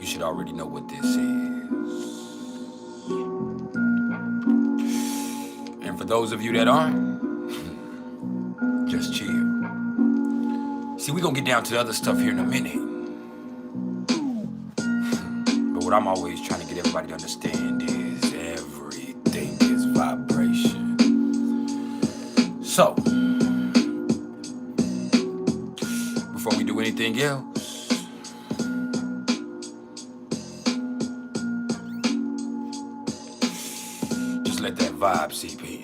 you should already know what this is. And for those of you that aren't, just chill. See, we're gonna get down to the other stuff here in a minute. But what I'm always trying to get everybody to understand is everything is vibration. So, before we do anything else, just let that vibe seep in.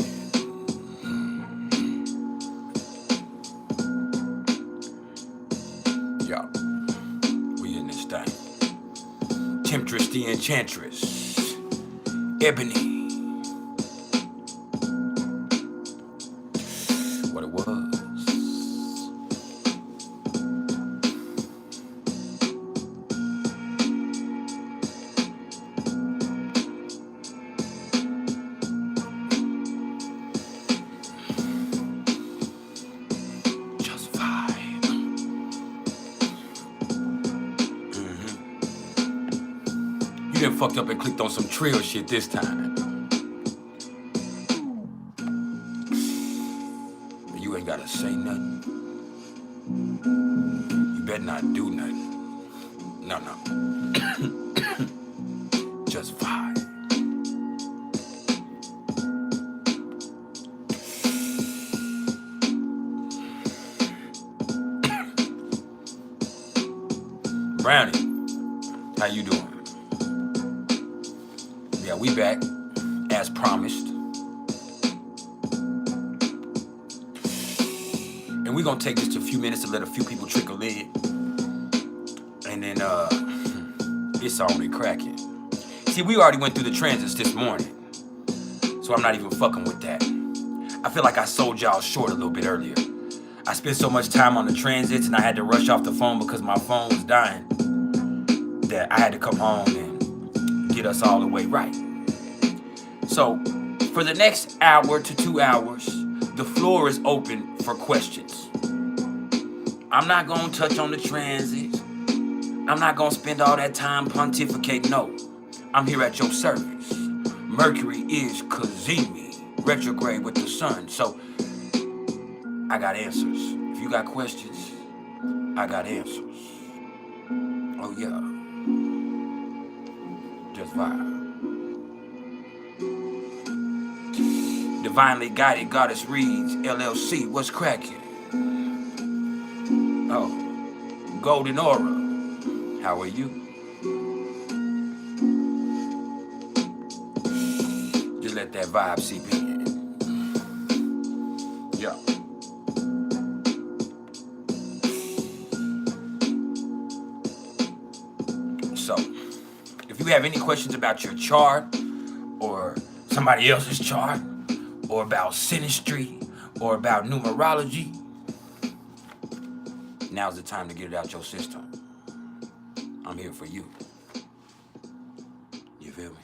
Yo, we in this thing. Temptress the Enchantress, Ebony. What it was. Just vibe. You done fucked up and clicked on some trill shit this time. You ain't gotta say nothing. You better not do nothing. No. Just vibe. Brownie, how you doing? Yeah, we back, as promised. And we're gonna take just a few minutes to let a few people trickle in. And then, it's already cracking. See, we already went through the transits this morning, so I'm not even fucking with that. I feel like I sold y'all short a little bit earlier. I spent so much time on the transits and I had to rush off the phone because my phone was dying that I had to come home and get us all the way right. So, for the next hour to 2 hours, the floor is open for questions. I'm not gonna touch on the transits. I'm not gonna spend all that time pontificating. No, I'm here at your service. Mercury is CaZiMi, retrograde with the sun. So, I got answers. If you got questions, I got answers. Oh yeah. Just vibe. Divinely Guided Goddess Reads, LLC, what's cracking? Oh, Golden Aura, how are you? Just let that vibe seep in. Yeah. So, if you have any questions about your chart, or somebody else's chart, or about Synastry, or about Numerology, now's the time to get it out your system. I'm here for you. You feel me?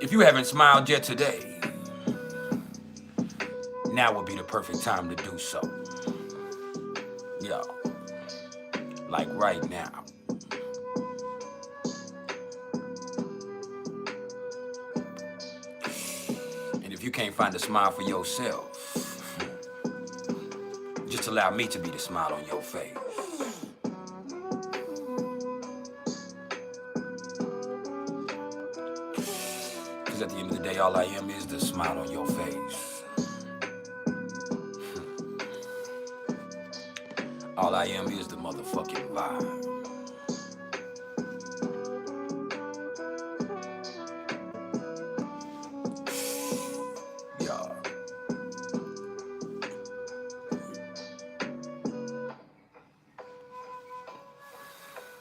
If you haven't smiled yet today, now would be the perfect time to do so. Yo, like right now. And if you can't find a smile for yourself, just allow me to be the smile on your face. Because at the end of the day, all I am is the smile on your face. All I am is the motherfucking vibe. Yeah.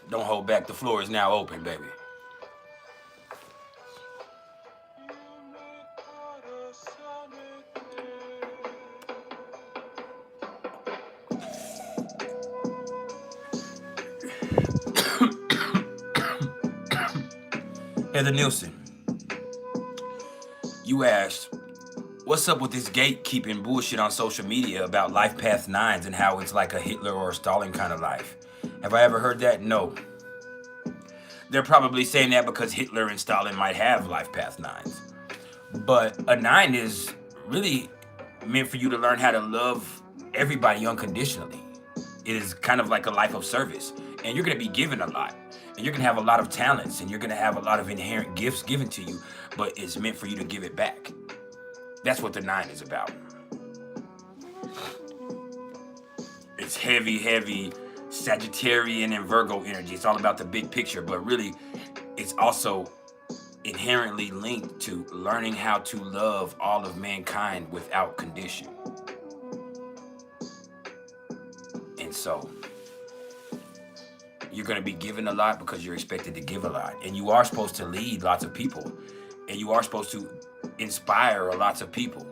Don't hold back. The floor is now open, baby. Heather Nielsen, you asked, what's up with this gatekeeping bullshit on social media about life path 9s and how it's like a Hitler or a Stalin kind of life? Have I ever heard that? No. They're probably saying that because Hitler and Stalin might have life path 9s. But a 9 is really meant for you to learn how to love everybody unconditionally. It is kind of like a life of service. And you're going to be given a lot. And you're going to have a lot of talents. And you're going to have a lot of inherent gifts given to you. But it's meant for you to give it back. That's what the 9 is about. It's heavy, heavy Sagittarian and Virgo energy. It's all about the big picture. But really, it's also inherently linked to learning how to love all of mankind without condition. And so you're going to be given a lot because you're expected to give a lot. And you are supposed to lead lots of people. And you are supposed to inspire lots of people.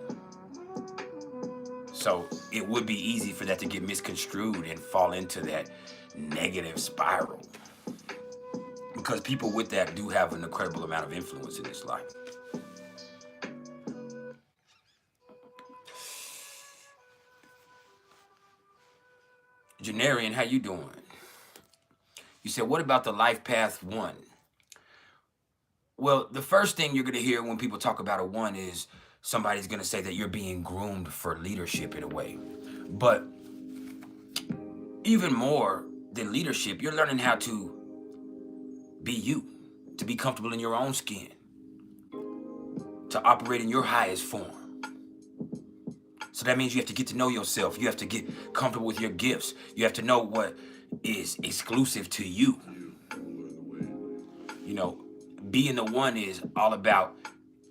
So it would be easy for that to get misconstrued and fall into that negative spiral. Because people with that do have an incredible amount of influence in this life. Janarian, how you doing? You said, what about the life path 1? Well, the first thing you're going to hear when people talk about a 1 is somebody's going to say that you're being groomed for leadership in a way. But even more than leadership, you're learning how to be you, to be comfortable in your own skin, to operate in your highest form. So that means you have to get to know yourself. You have to get comfortable with your gifts. You have to know what is exclusive to you. You know, being the 1 is all about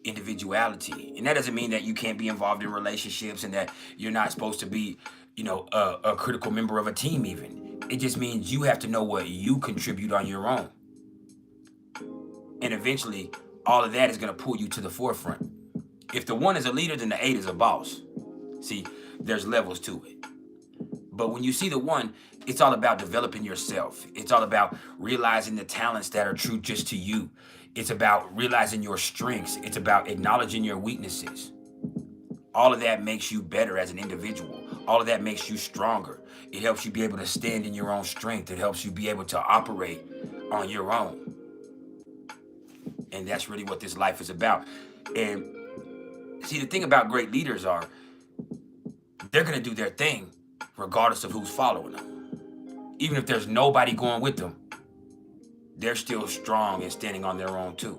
individuality. And that doesn't mean that you can't be involved in relationships and that you're not supposed to be, you know, a critical member of a team even. It just means you have to know what you contribute on your own. And eventually, all of that is going to pull you to the forefront. If the 1 is a leader, then the 8 is a boss. See, there's levels to it. But when you see the 1, it's all about developing yourself. It's all about realizing the talents that are true just to you. It's about realizing your strengths. It's about acknowledging your weaknesses. All of that makes you better as an individual. All of that makes you stronger. It helps you be able to stand in your own strength. It helps you be able to operate on your own. And that's really what this life is about. And see, the thing about great leaders are they're going to do their thing regardless of who's following them. Even if there's nobody going with them, they're still strong and standing on their own too.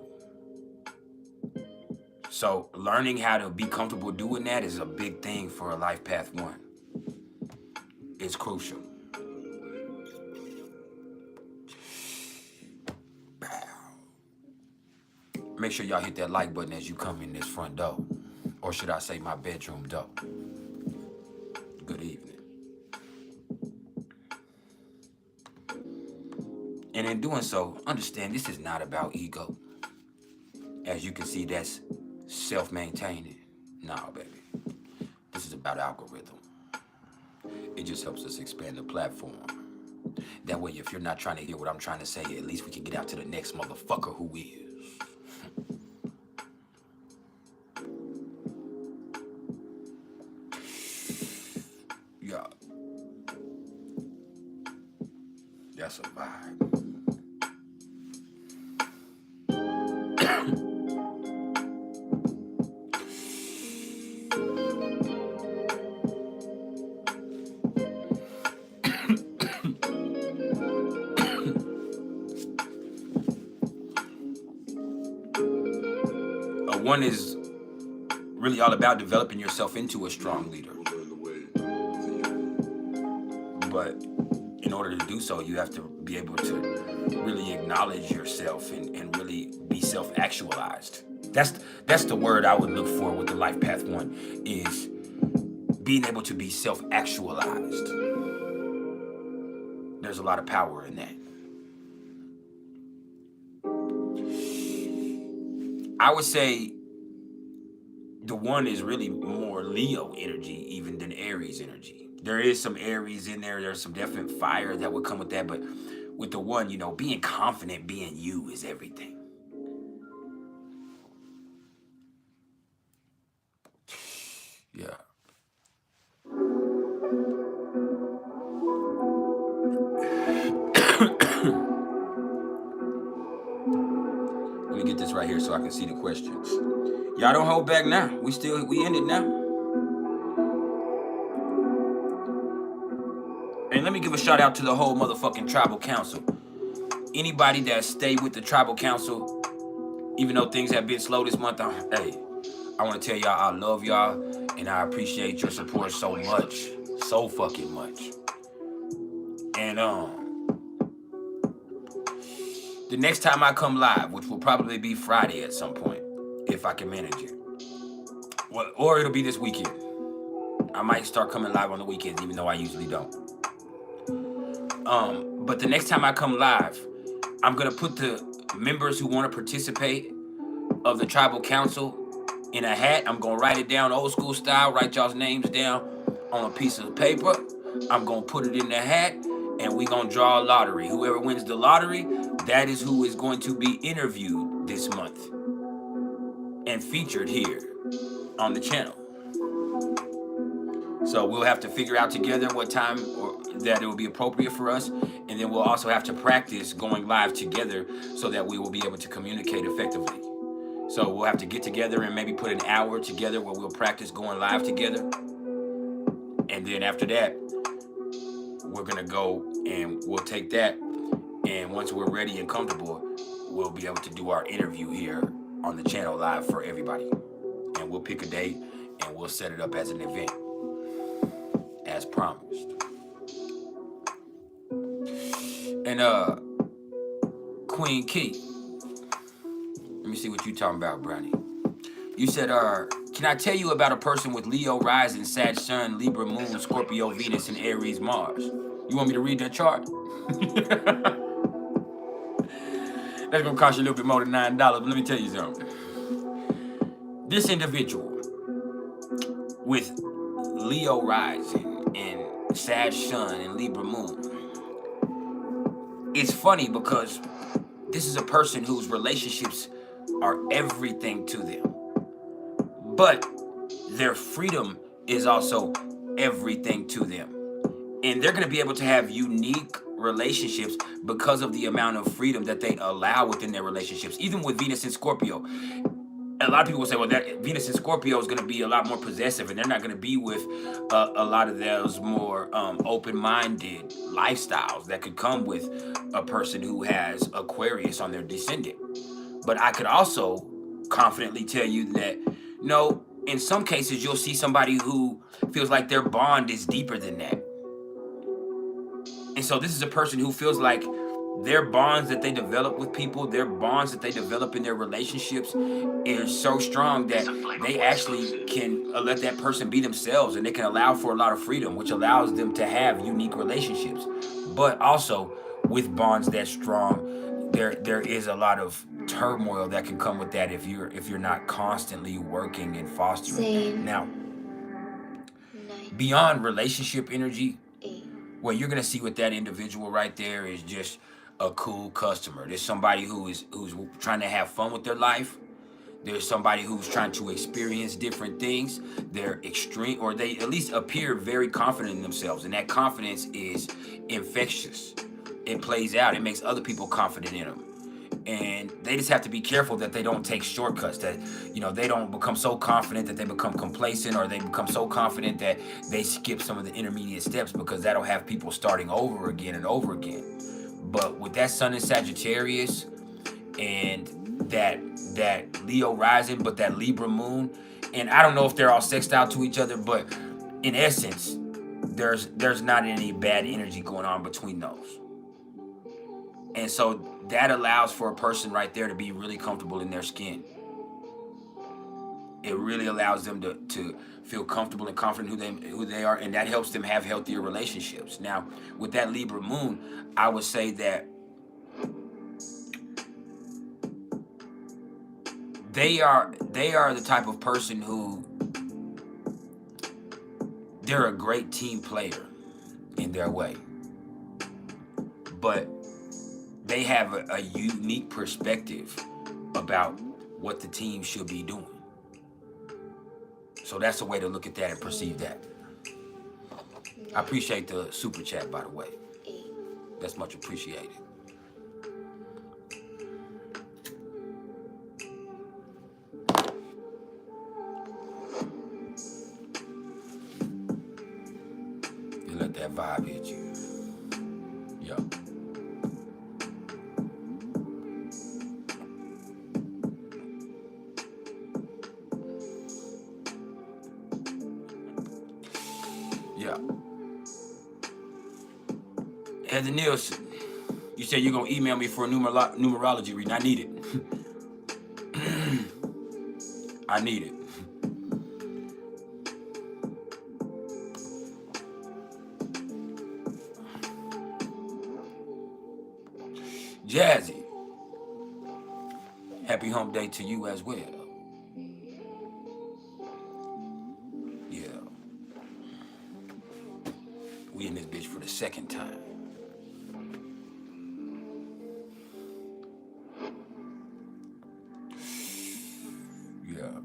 So learning how to be comfortable doing that is a big thing for a life path 1. It's crucial. Make sure y'all hit that like button as you come in this front door. Or should I say my bedroom door. Good evening. And in doing so, understand this is not about ego. As you can see, that's self-maintaining. Nah, baby. This is about algorithm. It just helps us expand the platform. That way, if you're not trying to hear what I'm trying to say, at least we can get out to the next motherfucker who is. Yeah. That's a vibe. A 1 is really all about developing yourself into a strong leader. But in order to do so, you have to be able to really acknowledge yourself and really be self-actualized. That's the word I would look for with the life path 1 is being able to be self-actualized. There's a lot of power in that. I would say the 1 is really more Leo energy even than Aries energy. There is some Aries in there. There's some definite fire that would come with that. But with the 1, you know, being confident, being you is everything. Yeah. Let me get this right here so I can see the questions. Y'all don't hold back now. We in it now. And let me give a shout out to the whole motherfucking tribal council. Anybody that stayed with the tribal council, even though things have been slow this month, hey, I want to tell y'all I love y'all and I appreciate your support so much. So fucking much. And the next time I come live, which will probably be Friday at some point, if I can manage it. Well, or it'll be this weekend. I might start coming live on the weekends, even though I usually don't. But the next time I come live, I'm gonna put the members who want to participate of the tribal council in a hat. I'm gonna write it down old school style, write y'all's names down on a piece of paper. I'm gonna put it in the hat, and we gonna draw a lottery. Whoever wins the lottery, that is who is going to be interviewed this month and featured here on the channel. So we'll have to figure out together what time that it will be appropriate for us, and then we'll also have to practice going live together so that we will be able to communicate effectively. So we'll have to get together and maybe put an hour together where we'll practice going live together. And then after that, we're gonna go and we'll take that, and once we're ready and comfortable, we'll be able to do our interview here on the channel live for everybody. And we'll pick a date and we'll set it up as an event, as promised. And Queen Key, let me see what you talking about, Brownie. You said, can I tell you about a person with Leo rising, Sag Sun, Libra Moon, Scorpio Venus, and Aries Mars? You want me to read that chart? That's gonna cost you a little bit more than $9, but let me tell you something. This individual with Leo rising and Sag Sun and Libra Moon, it's funny because this is a person whose relationships are everything to them. But their freedom is also everything to them. And they're gonna be able to have unique relationships because of the amount of freedom that they allow within their relationships. Even with Venus and Scorpio, a lot of people will say, well, that Venus and Scorpio is gonna be a lot more possessive, and they're not gonna be with a lot of those more open-minded lifestyles that could come with a person who has Aquarius on their descendant. But I could also confidently tell you that, no, in some cases, you'll see somebody who feels like their bond is deeper than that. And so this is a person who feels like their bonds that they develop with people, their bonds that they develop in their relationships is so strong that they actually can let that person be themselves, and they can allow for a lot of freedom, which allows them to have unique relationships. But also with bonds that strong, there is a lot of turmoil that can come with that if you're not constantly working and fostering. Now, beyond relationship energy, what you're gonna see with that individual right there is just a cool customer. There's somebody who's trying to have fun with their life. There's somebody who's trying to experience different things. They're extreme, or they at least appear very confident in themselves, and that confidence is infectious. It plays out. It makes other people confident in them. And they just have to be careful that they don't take shortcuts, that, you know, they don't become so confident that they become complacent, or they become so confident that they skip some of the intermediate steps, because that'll have people starting over again and over again. But with that Sun in Sagittarius and that Leo rising, but that Libra moon, and I don't know if they're all sextile to each other, but in essence, there's not any bad energy going on between those. And so that allows for a person right there to be really comfortable in their skin. It really allows them to feel comfortable and confident who they are, and that helps them have healthier relationships. Now, with that Libra moon, I would say that they are the type of person who, they're a great team player in their way, but they have a unique perspective about what the team should be doing. So that's a way to look at that and perceive that. I appreciate the super chat, by the way. That's much appreciated. You let that vibe hit you. Yeah. Yeah. Heather Nielsen, you said you're going to email me for a numerology reading. I need it. I need it. Jazzy, happy hump day to you as well. Yeah. We in this bitch for the second time. Yeah.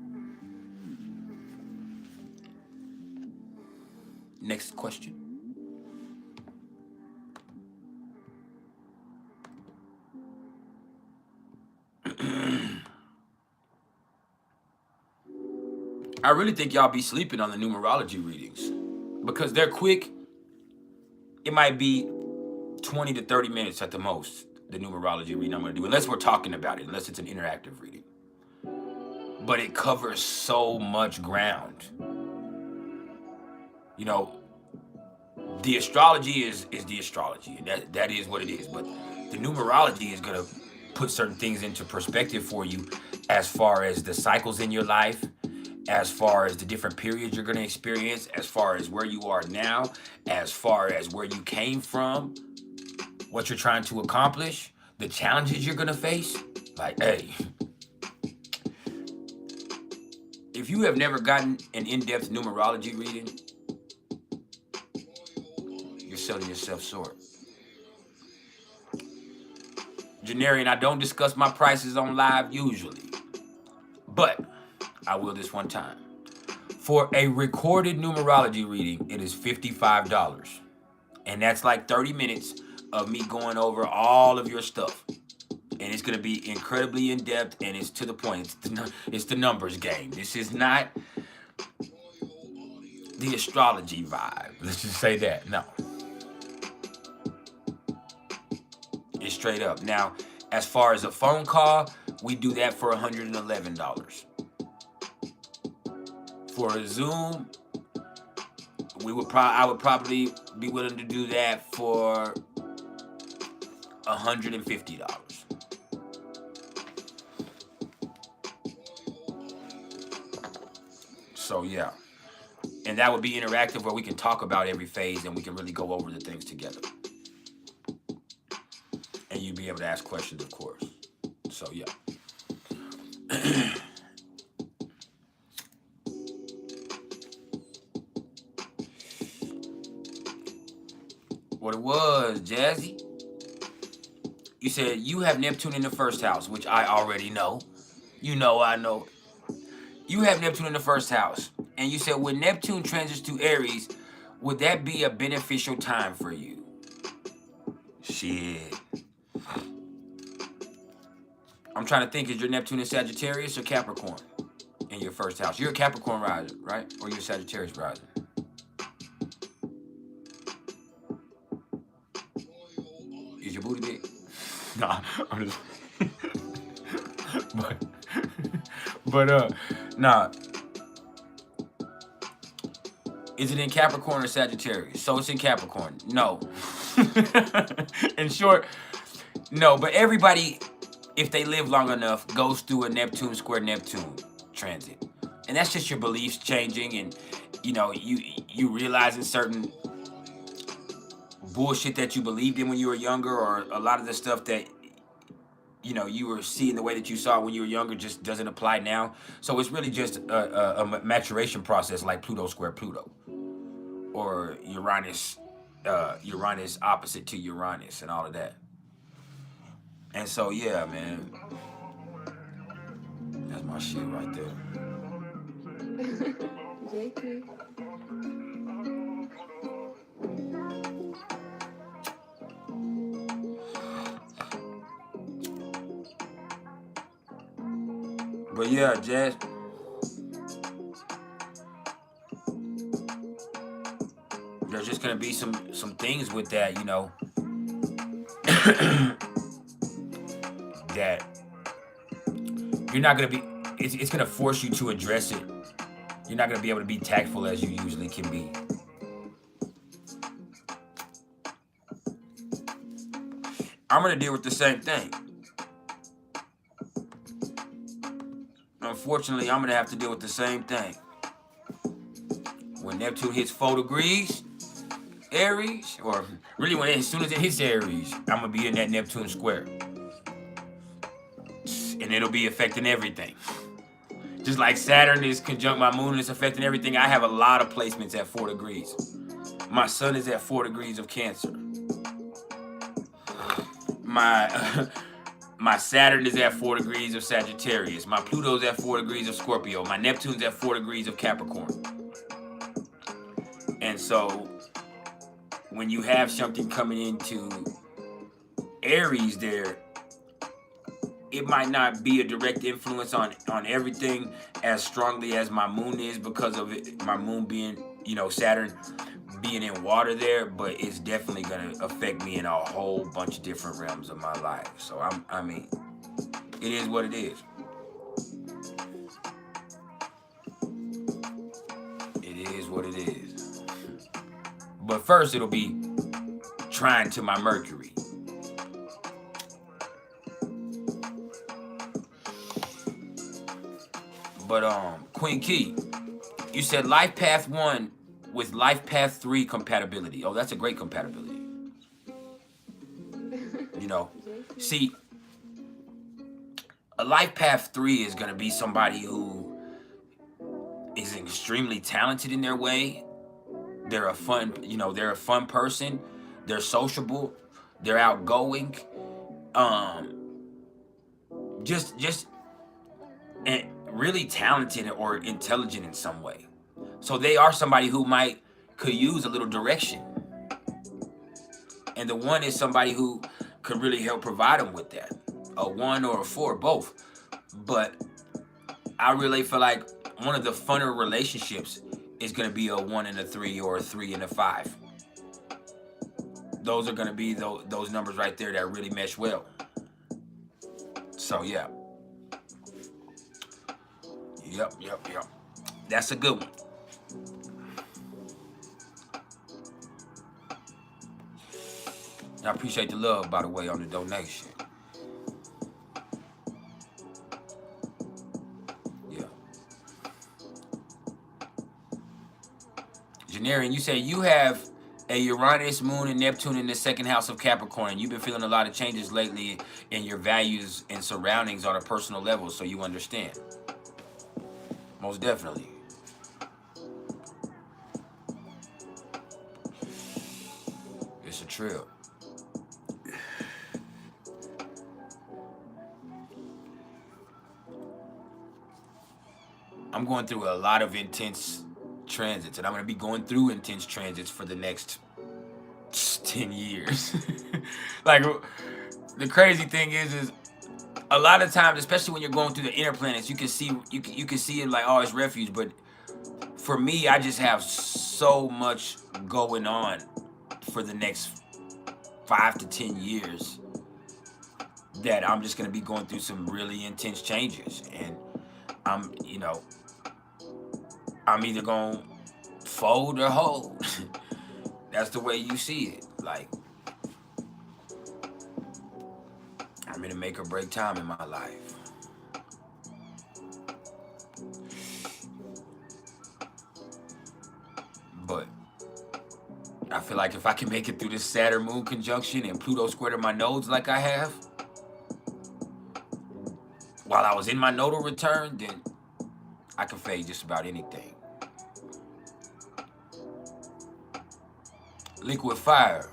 Next question. I really think y'all be sleeping on the numerology readings because they're quick. It might be 20 to 30 minutes at the most, the numerology reading I'm going to do, unless we're talking about it, unless it's an interactive reading. But it covers so much ground. You know, the astrology is the astrology, and that is what it is. But the numerology is going to put certain things into perspective for you as far as the cycles in your life, as far as the different periods you're going to experience, as far as where you are now, as far as where you came from, what you're trying to accomplish, the challenges you're going to face. Like, hey, if you have never gotten an in-depth numerology reading, you're selling yourself short. Janarian, I don't discuss my prices on live usually, but I will this one time. For a recorded numerology reading, it is $55. And that's like 30 minutes of me going over all of your stuff. And it's going to be incredibly in-depth, and it's to the point. It's the numbers game. This is not the astrology vibe. Let's just say that. No. It's straight up. Now, as far as a phone call, we do that for $111. For a Zoom, I would probably be willing to do that for $150. So yeah, and that would be interactive where we can talk about every phase and we can really go over the things together. And you'd be able to ask questions, of course. So yeah. What it was, Jazzy? You said you have Neptune in the first house, which I already know. You know I know. You have Neptune in the first house. And you said when Neptune transits to Aries, would that be a beneficial time for you? Shit. I'm trying to think, is your Neptune in Sagittarius or Capricorn in your first house? You're a Capricorn rising, right? Or you're a Sagittarius rising? Is your booty big? Nah, I'm just... nah. Is it in Capricorn or Sagittarius? So it's in Capricorn. No. In short, no. But everybody, if they live long enough, goes through a Neptune square Neptune transit. And that's just your beliefs changing, and you know, you realizing certain bullshit that you believed in when you were younger, or a lot of the stuff that, you know, you were seeing the way that you saw it when you were younger just doesn't apply now. So it's really just a maturation process, like Pluto square Pluto, or Uranus opposite to Uranus and all of that. And so yeah, man, that's my shit right there. But yeah, Jazz. There's just gonna be some things with that, you know, that you're not gonna be. It's gonna force you to address it. You're not gonna be able to be tactful as you usually can be. I'm gonna deal with the same thing. Unfortunately, I'm gonna have to deal with the same thing. When Neptune hits 4 degrees, Aries, or really as soon as it hits Aries, I'm gonna be in that Neptune square. And it'll be affecting everything. Just like Saturn is conjunct my moon and it's affecting everything, I have a lot of placements at 4 degrees. My sun is at 4 degrees of Cancer. My Saturn is at 4 degrees of Sagittarius. My Pluto's at 4 degrees of Scorpio. My Neptune's at 4 degrees of Capricorn. And so when you have something coming into Aries there, it might not be a direct influence on everything as strongly as my moon is because of it, my moon being, you know, Saturn being in water there, but it's definitely going to affect me in a whole bunch of different realms of my life. So, I mean, it is what it is. It is what it is. But first, it'll be trying to my Mercury. But Queen Key, you said Life Path 1 with Life Path 3 compatibility. Oh, that's a great compatibility. You know, see, a Life Path 3 is going to be somebody who is extremely talented in their way. They're a fun, you know, they're a fun person. They're sociable. They're outgoing. Just and really talented or intelligent in some way. So they are somebody who could use a little direction. And the 1 is somebody who could really help provide them with that. A 1 or a 4, both. But I really feel like one of the funner relationships is going to be a 1 and a 3 or a 3 and a 5. Those are going to be those numbers right there that really mesh well. So, yeah. Yep. That's a good one. I appreciate the love, by the way, on the donation. Yeah. Janarian, you say you have a Uranus, Moon, and Neptune in the 2nd house of Capricorn. You've been feeling a lot of changes lately in your values and surroundings on a personal level, so you understand. Most definitely. It's a trip. I'm going through a lot of intense transits, and I'm going to be going through intense transits for the next 10 years. Like, the crazy thing is a lot of times, especially when you're going through the inner planets, you can see it like, oh, it's refuge. But for me, I just have so much going on for the next 5 to 10 years that I'm just going to be going through some really intense changes. And I'm either going to fold or hold. That's the way you see it. Like, I'm in a make or break time in my life. But I feel like if I can make it through this Saturn Moon conjunction and Pluto square to my nodes like I have, while I was in my nodal return, then I can fade just about anything. Liquid Fire.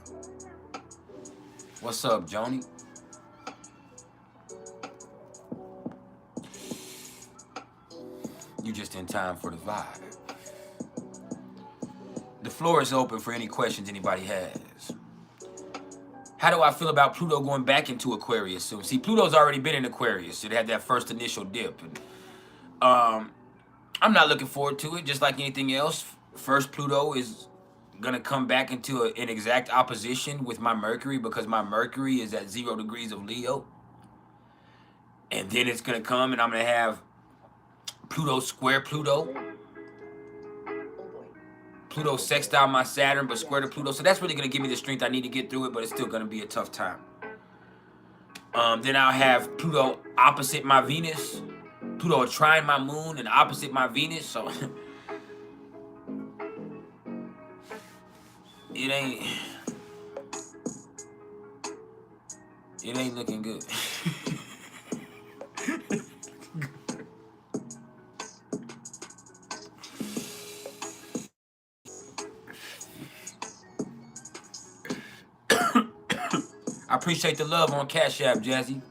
What's up, Joni? You just in time for the vibe. floor is open for any questions anybody has. How do I feel about Pluto going back into Aquarius soon? See, Pluto's already been in Aquarius. It had that first initial dip. And, I'm not looking forward to it, just like anything else. First, Pluto is going to come back into an exact opposition with my Mercury, because my Mercury is at 0 degrees of Leo. And then it's going to come and I'm going to have Pluto square Pluto. Pluto sextile my Saturn, but square to Pluto. So that's really going to give me the strength I need to get through it, but it's still going to be a tough time. Then I'll have Pluto opposite my Venus. Pluto trine my Moon and opposite my Venus. So it ain't looking good. I appreciate the love on CashApp, Jazzy.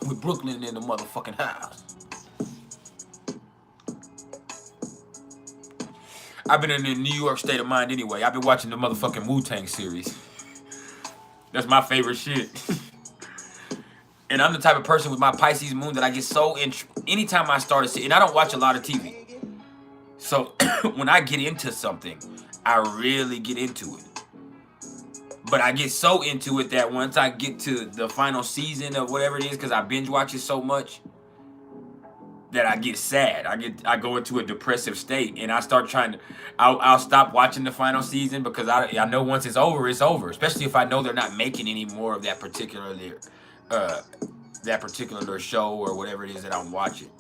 With Brooklyn in the motherfucking house. I've been in the New York state of mind anyway. I've been watching the motherfucking Wu-Tang series. That's my favorite shit. And I'm the type of person with my Pisces moon that I get so anytime I start to see, and I don't watch a lot of TV. So when I get into something, I really get into it. But I get so into it that once I get to the final season of whatever it is, because I binge watch it so much, that I get sad. I go into a depressive state, and I start trying to. I'll stop watching the final season because I know once it's over, it's over. Especially if I know they're not making any more of that particular show or whatever it is that I'm watching.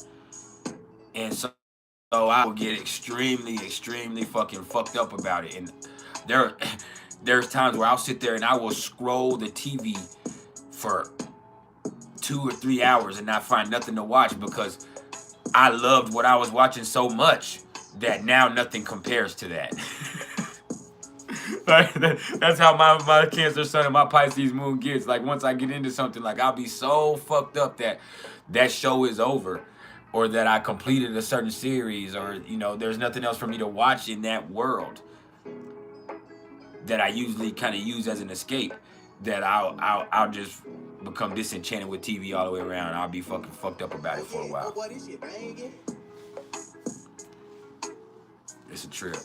And so I will get extremely fucking fucked up about it. And there's times where I'll sit there and I will scroll the TV for 2 or 3 hours and not find nothing to watch because I loved what I was watching so much that now nothing compares to that. Like, that's how my Cancer Sun and my Pisces Moon gets. Like, once I get into something, like, I'll be so fucked up that that show is over, or that I completed a certain series, or, you know, there's nothing else for me to watch in that world that I usually kind of use as an escape, that I'll just become disenchanted with TV all the way around. I'll be fucking fucked up about it for a while. It's a trip.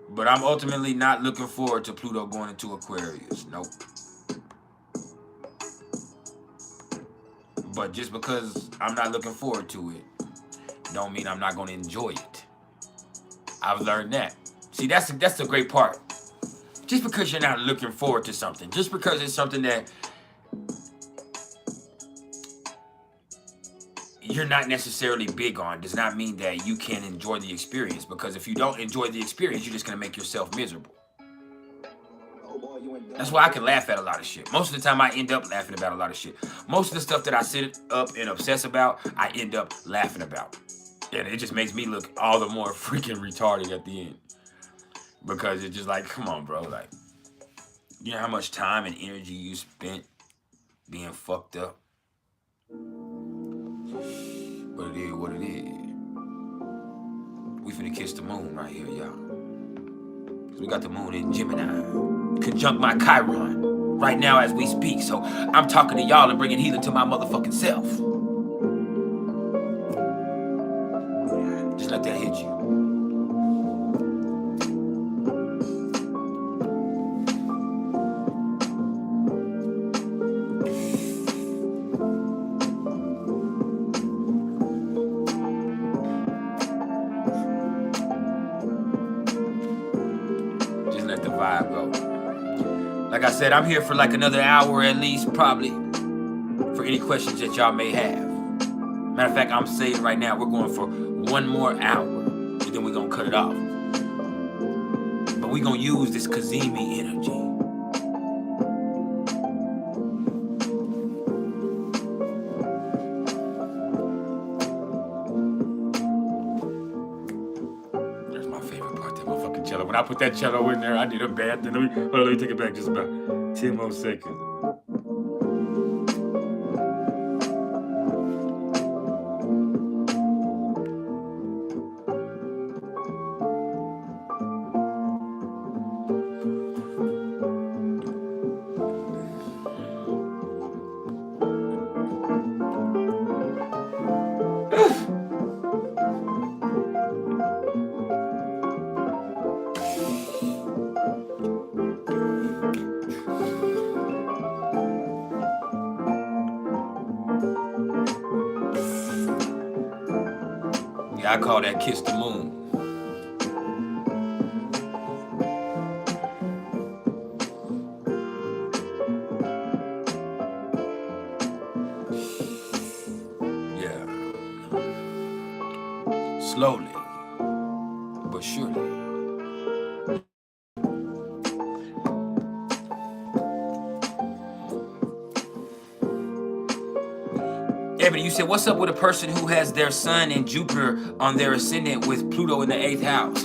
But I'm ultimately not looking forward to Pluto going into Aquarius. Nope. But just because I'm not looking forward to it, don't mean I'm not going to enjoy it. I've learned that. See, that's the great part. Just because you're not looking forward to something, just because it's something that you're not necessarily big on, does not mean that you can't enjoy the experience. Because if you don't enjoy the experience, you're just going to make yourself miserable. That's why I can laugh at a lot of shit. Most of the time, I end up laughing about a lot of shit. Most of the stuff that I sit up and obsess about, I end up laughing about. And it just makes me look all the more freaking retarded at the end. Because it's just like, come on, bro. Like, you know how much time and energy you spent being fucked up? But it is what it is. We finna kiss the moon right here, y'all. We got the moon in Gemini, conjunct my Chiron right now as we speak. So I'm talking to y'all and bringing healing to my motherfucking self. Just let that hit you. Like I said, I'm here for like another hour at least, probably, for any questions that y'all may have. Matter of fact, I'm saying right now, we're going for 1 more hour, and then we're going to cut it off. But we're going to use this CaZiMi energy. When I put that cello in there, I did a bad thing. Let me take it back just about 10 more seconds. I call that kiss the moon. Yeah. Slowly, but surely. Ebony, you said, what's up with a person who has their sun and Jupiter on their ascendant with Pluto in the 8th house?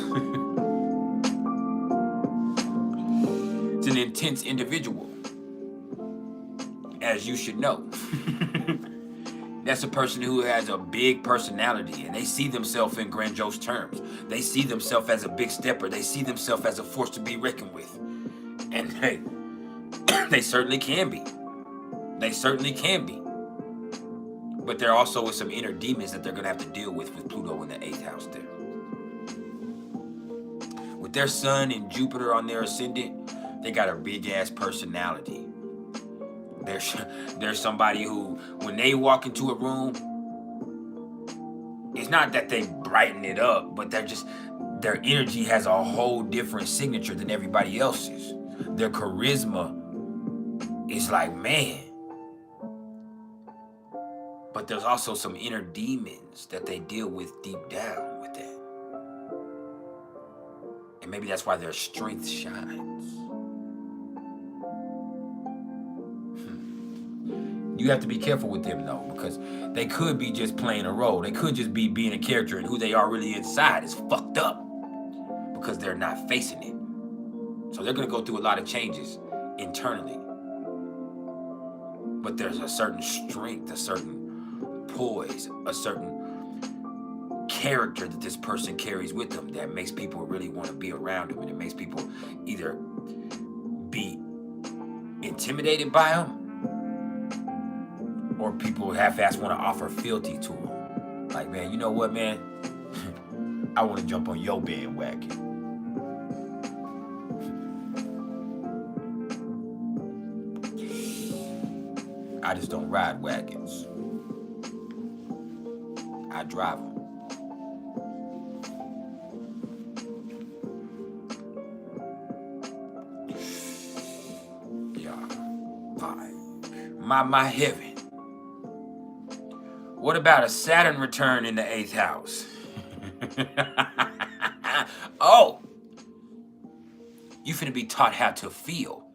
It's an intense individual, as you should know. That's a person who has a big personality, and they see themselves in grandiose terms. They see themselves as a big stepper. They see themselves as a force to be reckoned with. And they certainly can be. They certainly can be. But there also is some inner demons that they're going to have to deal with Pluto in the 8th house there. With their sun and Jupiter on their ascendant, they got a big-ass personality. There's somebody who, when they walk into a room, it's not that they brighten it up, but their energy has a whole different signature than everybody else's. Their charisma is like, man. But there's also some inner demons that they deal with deep down with that. And maybe that's why their strength shines. You have to be careful with them though, because they could be just playing a role. They could just be being a character, and who they are really inside is fucked up because they're not facing it. So they're going to go through a lot of changes internally. But there's a certain strength, a certain poise, a certain character that this person carries with them that makes people really want to be around them, and it makes people either be intimidated by them, or people half-ass want to offer fealty to them. Like, man, you know what, man? I want to jump on your bandwagon. I just don't ride wagons. I drive them. Yeah, fine. My heaven. What about a Saturn return in the 8th house? Oh, you finna be taught how to feel.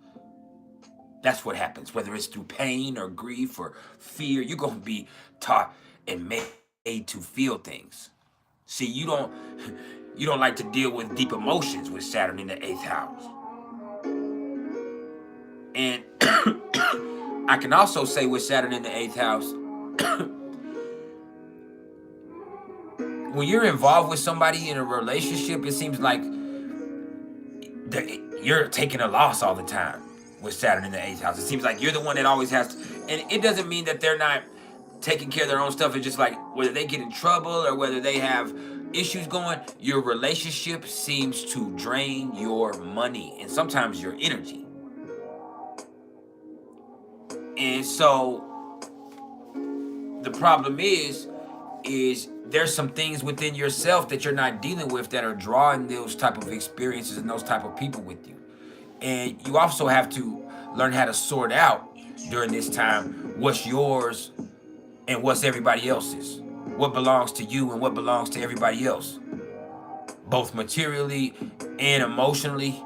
That's what happens. Whether it's through pain or grief or fear, you're gonna be taught and made to feel things. See, you don't like to deal with deep emotions with Saturn in the 8th house. And I can also say with Saturn in the 8th house, when you're involved with somebody in a relationship, it seems like you're taking a loss all the time with Saturn in the 8th house. It seems like you're the one that always has to, and it doesn't mean that they're not taking care of their own stuff. It's just like whether they get in trouble or whether they have issues going, your relationship seems to drain your money and sometimes your energy. And so the problem is there's some things within yourself that you're not dealing with that are drawing those type of experiences and those type of people with you. And you also have to learn how to sort out during this time what's yours and what's everybody else's. What belongs to you and what belongs to everybody else. Both materially and emotionally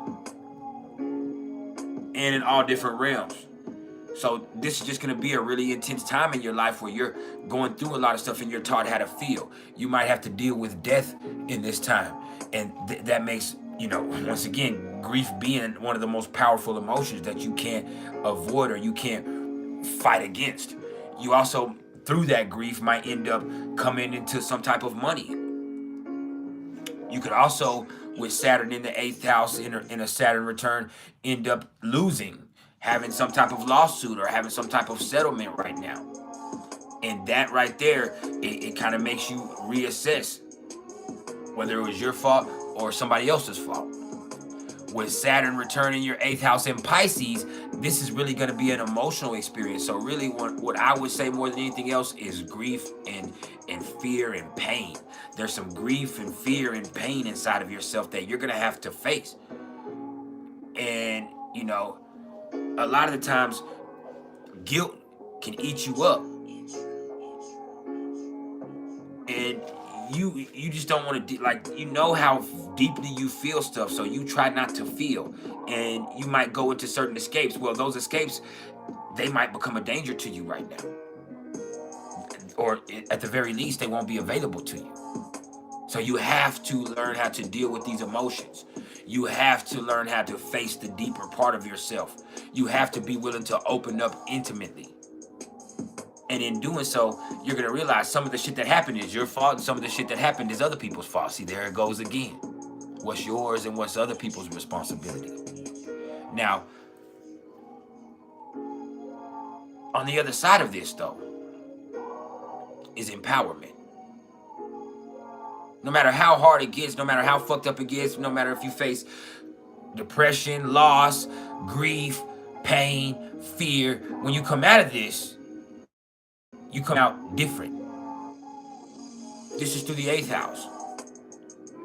and in all different realms. So this is just going to be a really intense time in your life where you're going through a lot of stuff and you're taught how to feel. You might have to deal with death in this time. And that makes, once again, grief being one of the most powerful emotions that you can't avoid or you can't fight against. You also, through that grief, might end up coming into some type of money. You could also, with Saturn in the 8th house in a Saturn return, end up losing, having some type of lawsuit or having some type of settlement right now. And that right there, it kind of makes you reassess whether it was your fault or somebody else's fault. With Saturn returning your 8th house in Pisces, this is really going to be an emotional experience. So really what I would say more than anything else is grief and fear and pain. There's some grief and fear and pain inside of yourself that you're gonna have to face. And you know, a lot of the times guilt can eat you up, and you just don't want to like, you know how deeply you feel stuff, so you try not to feel, and you might go into certain escapes. Well, those escapes, they might become a danger to you right now, or at the very least they won't be available to you. So you have to learn how to deal with these emotions. You have to learn how to face the deeper part of yourself. You have to be willing to open up intimately. And in doing so, you're going to realize some of the shit that happened is your fault, and some of the shit that happened is other people's fault. See, there it goes again. What's yours and what's other people's responsibility? Now, on the other side of this, though, is empowerment. No matter how hard it gets, no matter how fucked up it gets, no matter if you face depression, loss, grief, pain, fear, when you come out of this, you come out different. This is through the 8th house.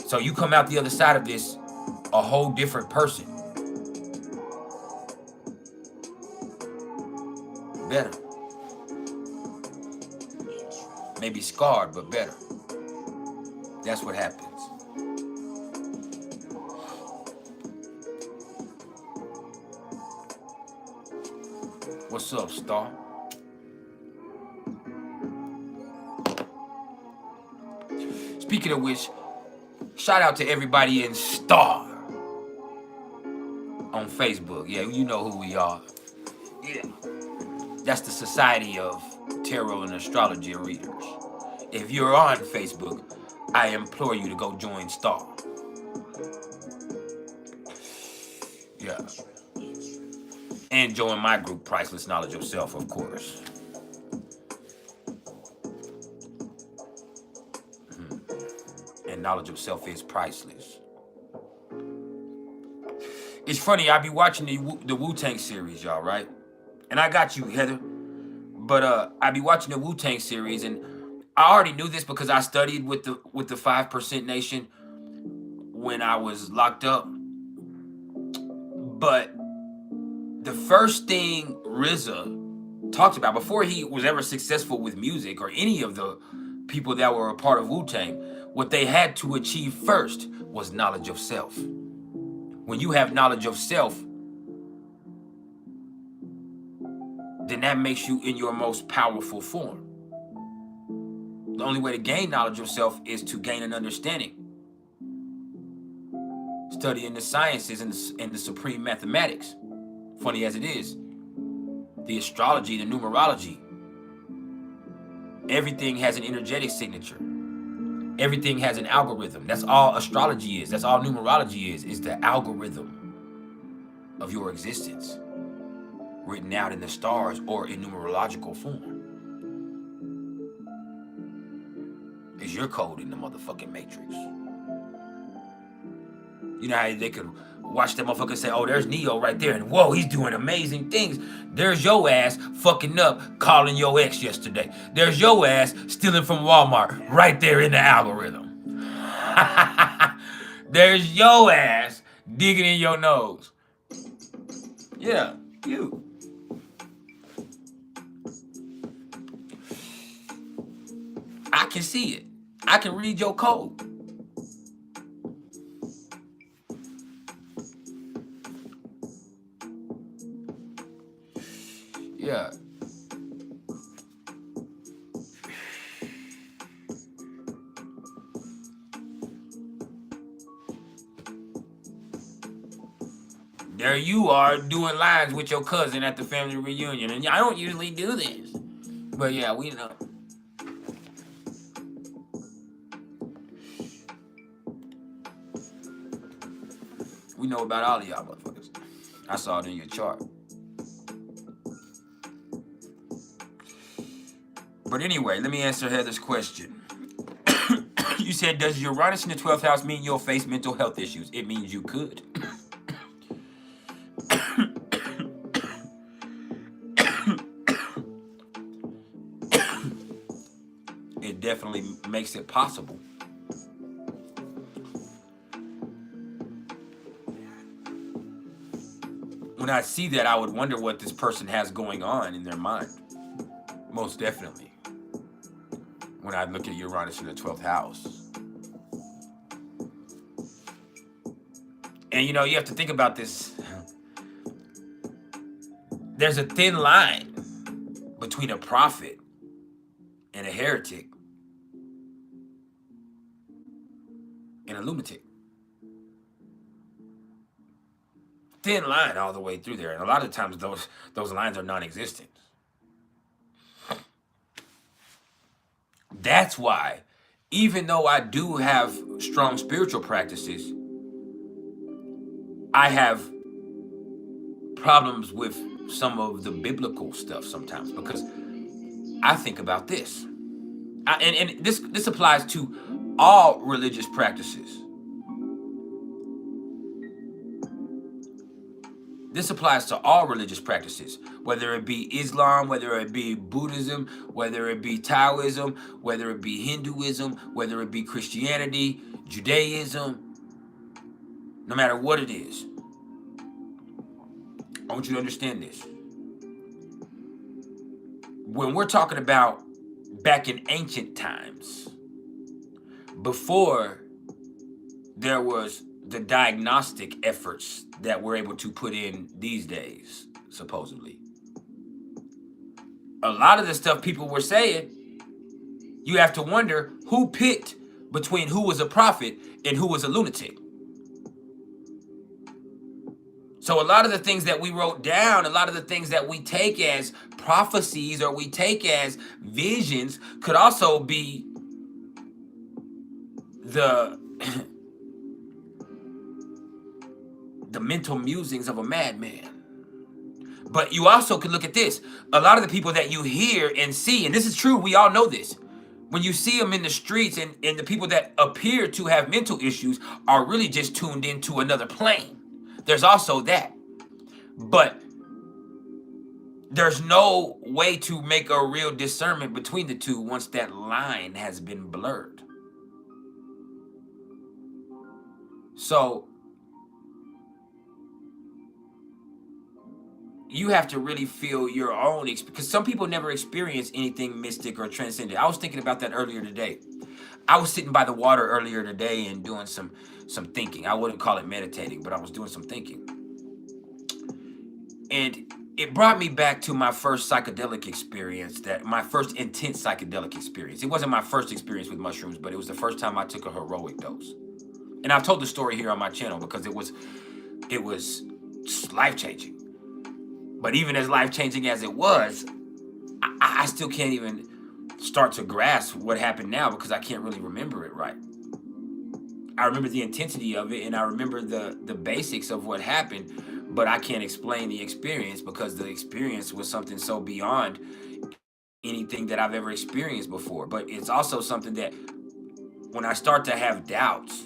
So you come out the other side of this a whole different person. Better. Maybe scarred, but better. That's what happens. What's up, Star? Speaking of which, shout out to everybody in Star on Facebook. Yeah, you know who we are. Yeah. That's the Society of Tarot and Astrology Readers. If you're on Facebook, I implore you to go join Star. Yeah. And join my group, Priceless Knowledge of Self, of course. And knowledge of self is priceless. It's funny, I be watching the Wu-Tang series, y'all, right? And I got you, Heather. But I be watching the Wu-Tang series, and I already knew this because I studied with the 5% Nation when I was locked up. But the first thing RZA talked about before he was ever successful with music, or any of the people that were a part of Wu-Tang, what they had to achieve first was knowledge of self. When you have knowledge of self, then that makes you in your most powerful form. The only way to gain knowledge of self is to gain an understanding. Studying the sciences and the supreme mathematics. Funny as it is, the astrology, the numerology, everything has an energetic signature. Everything has an algorithm. That's all astrology is. That's all numerology is the algorithm of your existence, written out in the stars or in numerological form. It's your code in the motherfucking matrix. You know how they could watch that motherfucker say, oh, there's Neo right there, and whoa, he's doing amazing things. There's your ass fucking up calling your ex yesterday. There's your ass stealing from Walmart right there in the algorithm. There's your ass digging in your nose. Yeah, you. I can see it. I can read your code. Yeah. There you are doing lines with your cousin at the family reunion, and I don't usually do this, but yeah, we know. We know about all of y'all motherfuckers. I saw it in your chart. But anyway, let me answer Heather's question. You said, does Uranus in the 12th house mean you'll face mental health issues? It means you could. It definitely makes it possible. when I see that, I would wonder what this person has going on in their mind. Most definitely. When I look at Uranus in the 12th house. And you know, you have to think about this. There's a thin line between a prophet and a heretic and a lunatic. Thin line all the way through there. And a lot of times those lines are non-existent. That's why, even though I do have strong spiritual practices, I have problems with some of the biblical stuff sometimes, because I think about this. And this applies to all religious practices. This applies to all religious practices, whether it be Islam, whether it be Buddhism, whether it be Taoism, whether it be Hinduism, whether it be Christianity, Judaism, no matter what it is. I want you to understand this. When we're talking about back in ancient times, before there was the diagnostic efforts that we're able to put in these days, supposedly, a lot of the stuff people were saying, you have to wonder who picked between who was a prophet and who was a lunatic. So a lot of the things that we wrote down, a lot of the things that we take as prophecies or we take as visions could also be the mental musings of a madman. But you also could look at this. A lot of the people that you hear and see, and this is true, we all know this, when you see them in the streets, and the people that appear to have mental issues are really just tuned into another plane. There's also that. But there's no way to make a real discernment between the two once that line has been blurred. So you have to really feel your own experience, because some people never experience anything mystic or transcendent. I was thinking about that earlier today. I was sitting by the water earlier today and doing some thinking. I wouldn't call it meditating, but I was doing some thinking. And it brought me back to my first psychedelic experience, my first intense psychedelic experience. It wasn't my first experience with mushrooms, but it was the first time I took a heroic dose. And I've told the story here on my channel because it was life-changing. But even as life-changing as it was, I still can't even start to grasp what happened now because I can't really remember it right. I remember the intensity of it, and I remember the basics of what happened, but I can't explain the experience because the experience was something so beyond anything that I've ever experienced before. But it's also something that when I start to have doubts,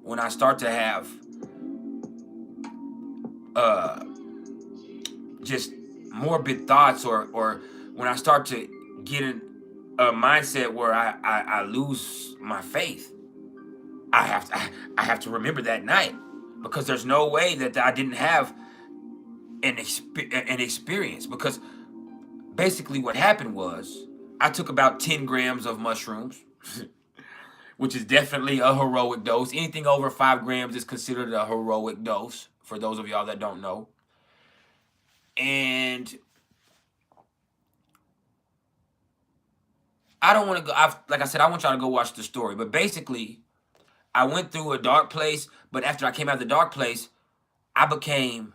when I start to have just morbid thoughts, or when I start to get in a mindset where I lose my faith, I have to remember that night, because there's no way that I didn't have an experience. Because basically what happened was I took about 10 grams of mushrooms, which is definitely a heroic dose. Anything over 5 grams is considered a heroic dose, for those of y'all that don't know. And I don't want to go, like I said, I want y'all to go watch the story. But basically, I went through a dark place, but after I came out of the dark place, I became,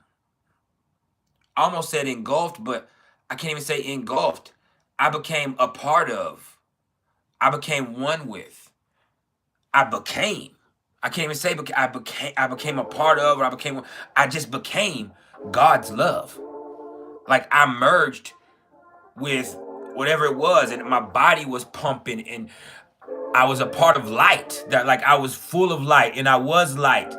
I almost said engulfed, but I can't even say engulfed. I became a part of, I became one with, I can't even say I became a part of, or I just became God's love. Like I merged with whatever it was, and my body was pumping, and I was a part of light. That, like, I was full of light, and I was light,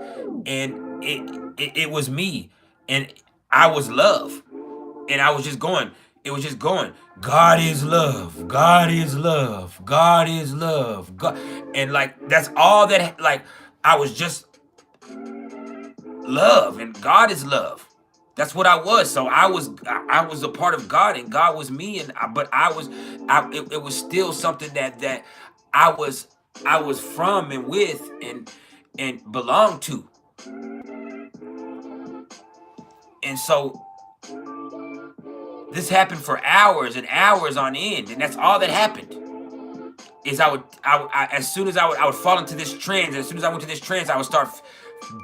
and it was me, and I was love, and I was just going. It was just going. God is love. God is love. God is love. God, and like that's all that. Like I was just love, and God is love. That's what I was. So I was a part of God, and God was me, and it was still something that I was from and with and belonged to. And so this happened for hours and hours on end, and that's all that happened. Is as soon as I would fall into this trance, and as soon as I went to this trance, I would start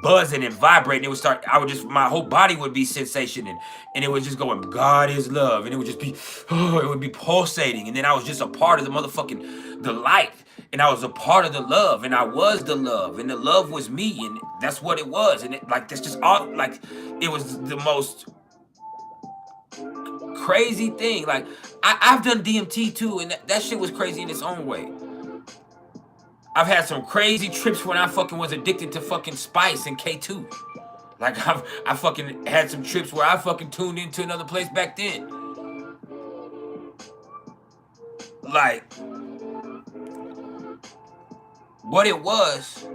buzzing and vibrating. It would start, my whole body would be sensation, and it would just go, God is love, and it would just be, oh, it would be pulsating, and then I was just a part of the light, and I was a part of the love, and I was the love, and the love was me, and that's what it was, and that's just all, like, it was the most crazy thing. Like, I've done DMT too, and that shit was crazy in its own way. I've had some crazy trips when I fucking was addicted to fucking spice and K2. Like, I fucking had some trips where I fucking tuned into another place back then. Like, what it was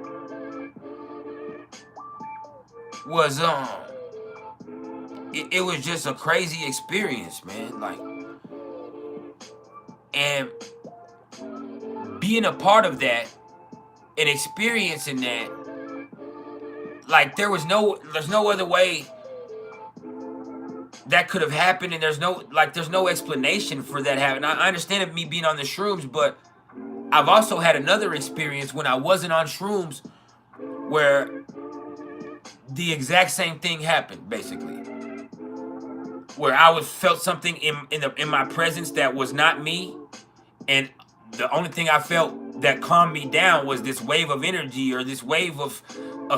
it was just a crazy experience, man. Like, and being a part of that and experiencing that, like, there's no other way that could have happened, and there's no explanation for that happening. I understand it, me being on the shrooms, but I've also had another experience when I wasn't on shrooms where the exact same thing happened, basically. Where I felt something in my presence that was not me, and the only thing I felt that calmed me down was this wave of energy, or this wave of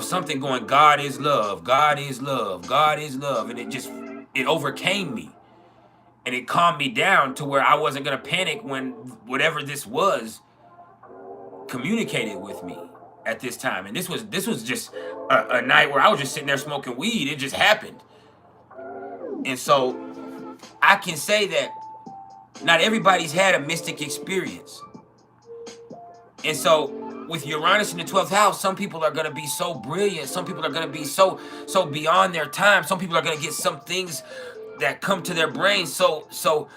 something going, God is love, God is love, God is love, and it overcame me, and it calmed me down to where I wasn't gonna panic when whatever this was communicated with me at this time. And this was just a night where I was just sitting there smoking weed. It just happened. And so I can say that not everybody's had a mystic experience. And so with Uranus in the 12th house, some people are going to be so brilliant. Some people are going to be so beyond their time. Some people are going to get some things that come to their brain so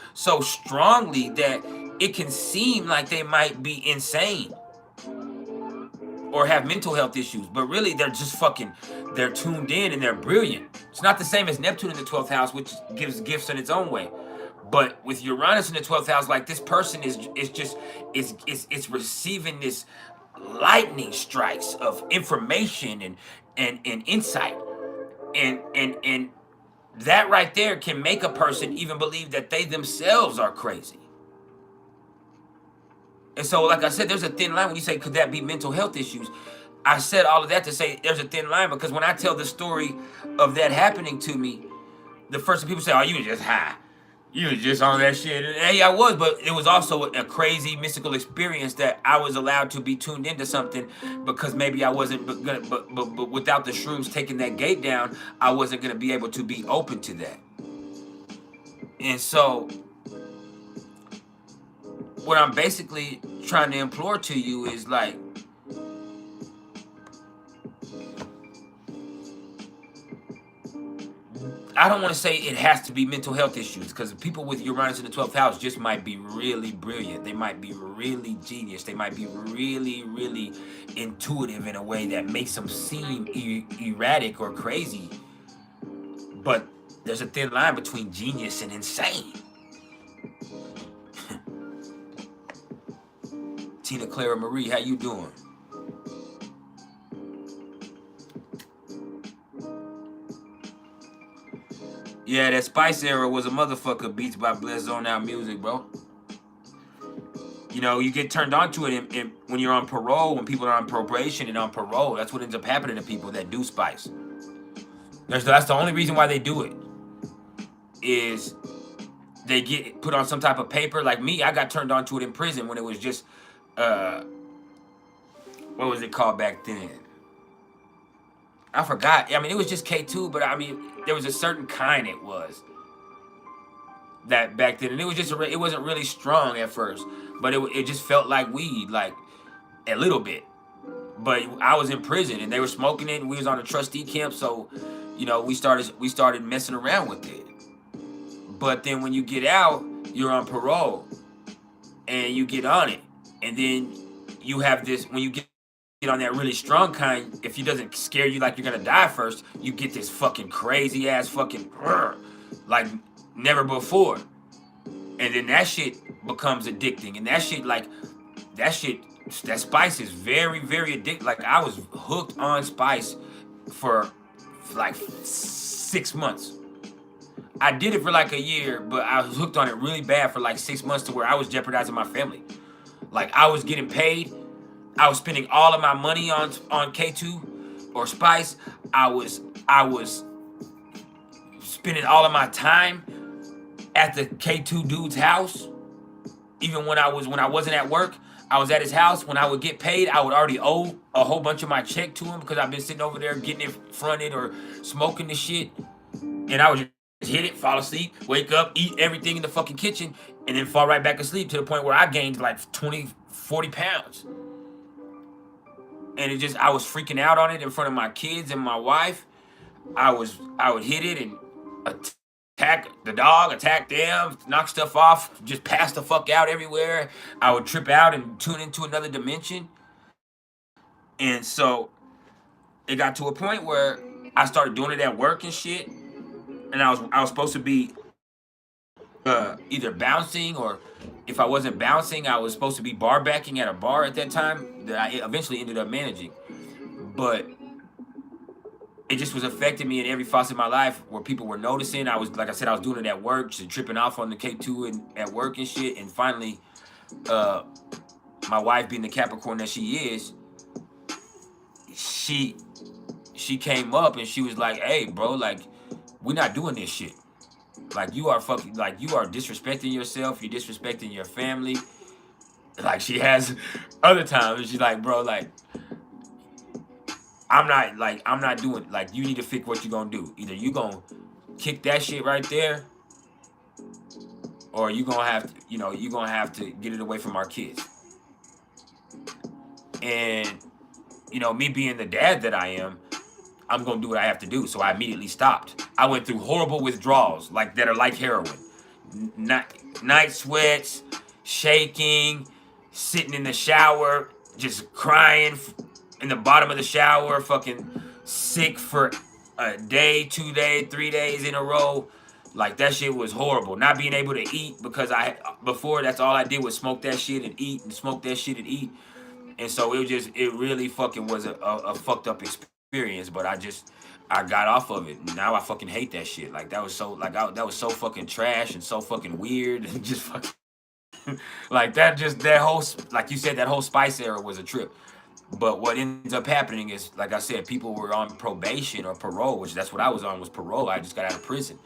strongly that it can seem like they might be insane or have mental health issues, but really they're just they're tuned in and they're brilliant. It's not the same as Neptune in the 12th house, which gives gifts in its own way. But with Uranus in the 12th house, like, this person is receiving this lightning strikes of information and insight. And that right there can make a person even believe that they themselves are crazy. And so, like I said, there's a thin line when you say, could that be mental health issues? I said all of that to say there's a thin line, because when I tell the story of that happening to me, the first thing people say, oh, you were just high. You was just on that shit. And hey, I was, but it was also a crazy mystical experience that I was allowed to be tuned into something, because maybe I wasn't, but without the shrooms taking that gate down, I wasn't going to be able to be open to that. And so what I'm basically trying to implore to you is, like, I don't want to say it has to be mental health issues, because people with Uranus in the 12th house just might be really brilliant. They might be really genius. They might be really, really intuitive in a way that makes them seem erratic or crazy. But there's a thin line between genius and insane. Tina Clara Marie, how you doing? Yeah, that Spice era was a motherfucker. Beats by Bless Zone Out Music, bro. You know, you get turned on to it when you're on parole, when people are on probation and on parole. That's what ends up happening to people that do Spice. That's the only reason why they do it, is they get put on some type of paper. Like me, I got turned on to it in prison when it was just, what was it called back then? I forgot. I mean, it was just K2, but I mean, there was a certain kind it was that back then, and it was just it wasn't really strong at first, but it just felt like weed, like a little bit. But I was in prison and they were smoking it, and we was on a trustee camp, so you know, we started messing around with it. But then when you get out, you're on parole and you get on it, and then you have this, when you get on that really strong kind, if it doesn't scare you like you're gonna die first, you get this fucking crazy ass fucking like never before. And then that shit becomes addicting, and that shit, like, that spice is very, very addictive. Like, I was hooked on spice for like 6 months. I did it for like a year, but I was hooked on it really bad for like 6 months, to where I was jeopardizing my family. Like, I was getting paid, I was spending all of my money on K2 or spice. I was spending all of my time at the K2 dude's house. Even when I wasn't at work, I was at his house. When I would get paid, I would already owe a whole bunch of my check to him, because I've been sitting over there getting it fronted or smoking the shit. And I would just hit it, fall asleep, wake up, eat everything in the fucking kitchen, and then fall right back asleep, to the point where I gained like 20, 40 pounds. And it just, I was freaking out on it in front of my kids and my wife. I would hit it and attack the dog, attack them, knock stuff off, just pass the fuck out everywhere. I would trip out and tune into another dimension. And so it got to a point where I started doing it at work and shit. And I was supposed to be either bouncing, or if I wasn't bouncing, I was supposed to be bar backing at a bar at that time that I eventually ended up managing. But it just was affecting me in every facet of my life, where people were noticing. I was, like I said, I was doing it at work, just tripping off on the K2 and at work and shit. And finally, my wife, being the Capricorn that she is, she came up and she was like, "Hey, bro, like, we're not doing this shit. Like, you are fucking, like, you are disrespecting yourself. You're disrespecting your family." Like, she has other times, and she's like, "Bro, like, I'm not doing, like, you need to fix what you gonna do. Either you gonna kick that shit right there, or you gonna have to, you know, you gonna have to get it away from our kids." And, you know, me being the dad that I am, I'm gonna do what I have to do. So I immediately stopped. I went through horrible withdrawals, like, that are like heroin. Night sweats, shaking, sitting in the shower, just crying in the bottom of the shower, fucking sick for a day, 2 days, 3 days in a row. Like, that shit was horrible. Not being able to eat, because before, that's all I did was smoke that shit and eat, and smoke that shit and eat. And so it really fucking was a fucked up experience. But I got off of it. Now I fucking hate that shit. Like, that was so, that was so fucking trash and so fucking weird, and just fucking like, that whole, like you said, that whole spice era was a trip. But what ends up happening is, like I said, people were on probation or parole, which that's what I was on, was parole. I just got out of prison.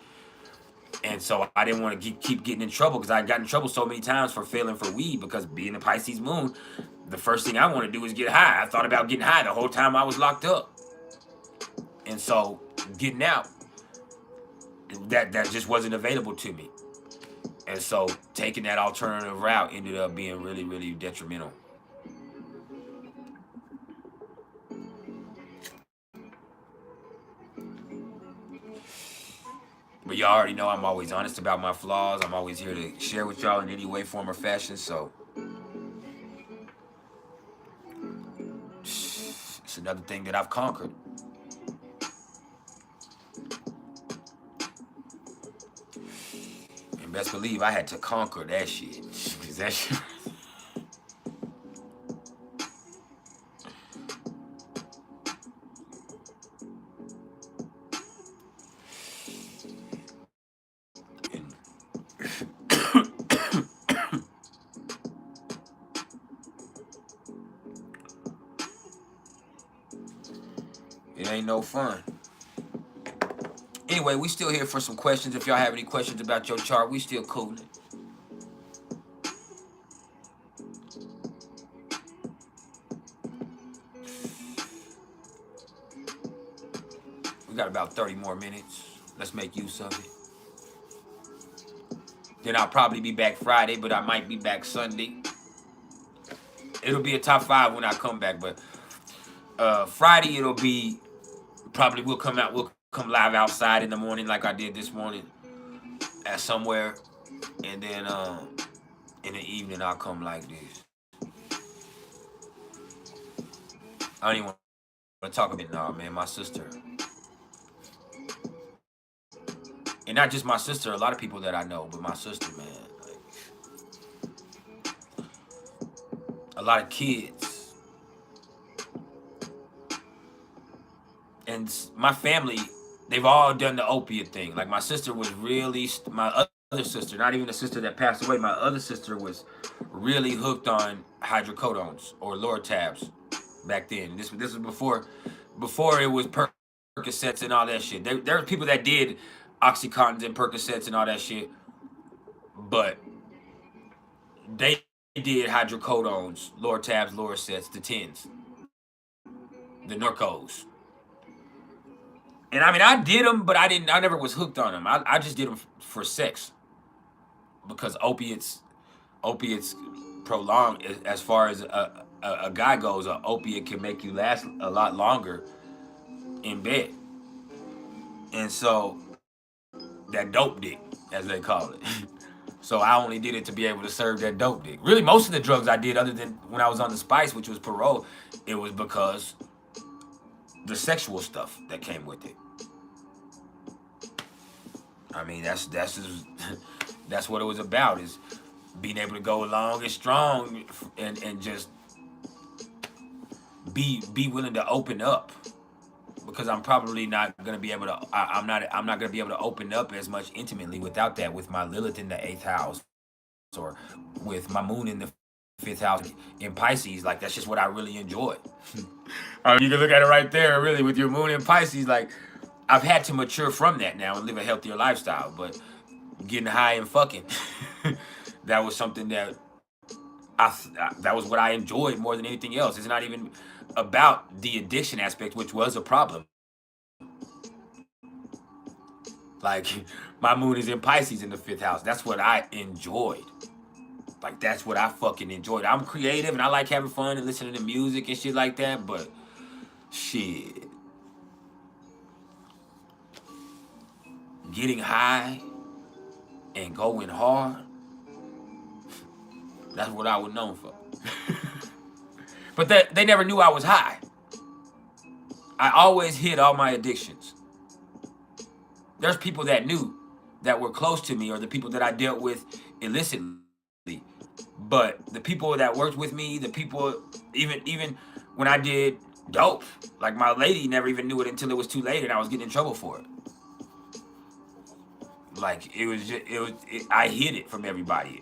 And so I didn't want to keep getting in trouble, because I got in trouble so many times for failing for weed, because being a Pisces moon, the first thing I want to do is get high. I thought about getting high the whole time I was locked up. And so getting out, that just wasn't available to me. And so taking that alternative route ended up being really, really detrimental. But y'all already know I'm always honest about my flaws. I'm always here to share with y'all in any way, form, or fashion. So it's another thing that I've conquered. And best believe I had to conquer that shit. Cause that shit. It ain't no fun. Anyway, we still here for some questions. If y'all have any questions about your chart, we still cooling. We got about 30 more minutes. Let's make use of it. Then I'll probably be back Friday, but I might be back Sunday. It'll be a top 5 when I come back, but Friday it'll be probably we'll come live outside in the morning like I did this morning at somewhere, and then in the evening I'll come like this. I don't even want to talk about it now, man. My sister, and not just my sister, a lot of people that I know, but my sister, man, like, a lot of kids, and my family, they've all done the opiate thing. Like my sister was really, my other sister, not even the sister that passed away, my other sister was really hooked on hydrocodones or Lortabs back then. This was before it was Percocets and all that shit. There were people that did Oxycontins and Percocets and all that shit, but they did hydrocodones, Lortabs, Lorcets, the 10s, the Norcos. And I mean, I did them, but I never was hooked on them. I just did them for sex, because opiates prolong, as far as a guy goes. An opiate can make you last a lot longer in bed. And so, that dope dick, as they call it. So I only did it to be able to serve that dope dick. Really, most of the drugs I did, other than when I was on the spice, which was parole, it was because the sexual stuff that came with it. I mean, that's what it was about, is being able to go long and strong and just be willing to open up, because I'm probably not gonna be able to. I'm not gonna be able to open up as much intimately without that, with my Lilith in the 8th house, or with my moon in the 5th house in Pisces. Like, that's just what I really enjoy. I mean, you can look at it right there, really, with your moon in Pisces. Like, I've had to mature from that now and live a healthier lifestyle, but getting high and fucking, that was something that that was what I enjoyed more than anything else. It's not even about the addiction aspect, which was a problem. Like, my moon is in Pisces in the 5th house. That's what I enjoyed. Like, that's what I fucking enjoyed. I'm creative and I like having fun and listening to music and shit like that, but shit, getting high and going hard, that's what I was known for. But they never knew I was high. I always hid all my addictions. There's people that knew, that were close to me, or the people that I dealt with illicitly. But the people that worked with me, the people, even when I did dope, like, my lady never even knew it until it was too late and I was getting in trouble for it. Like, I hid it from everybody.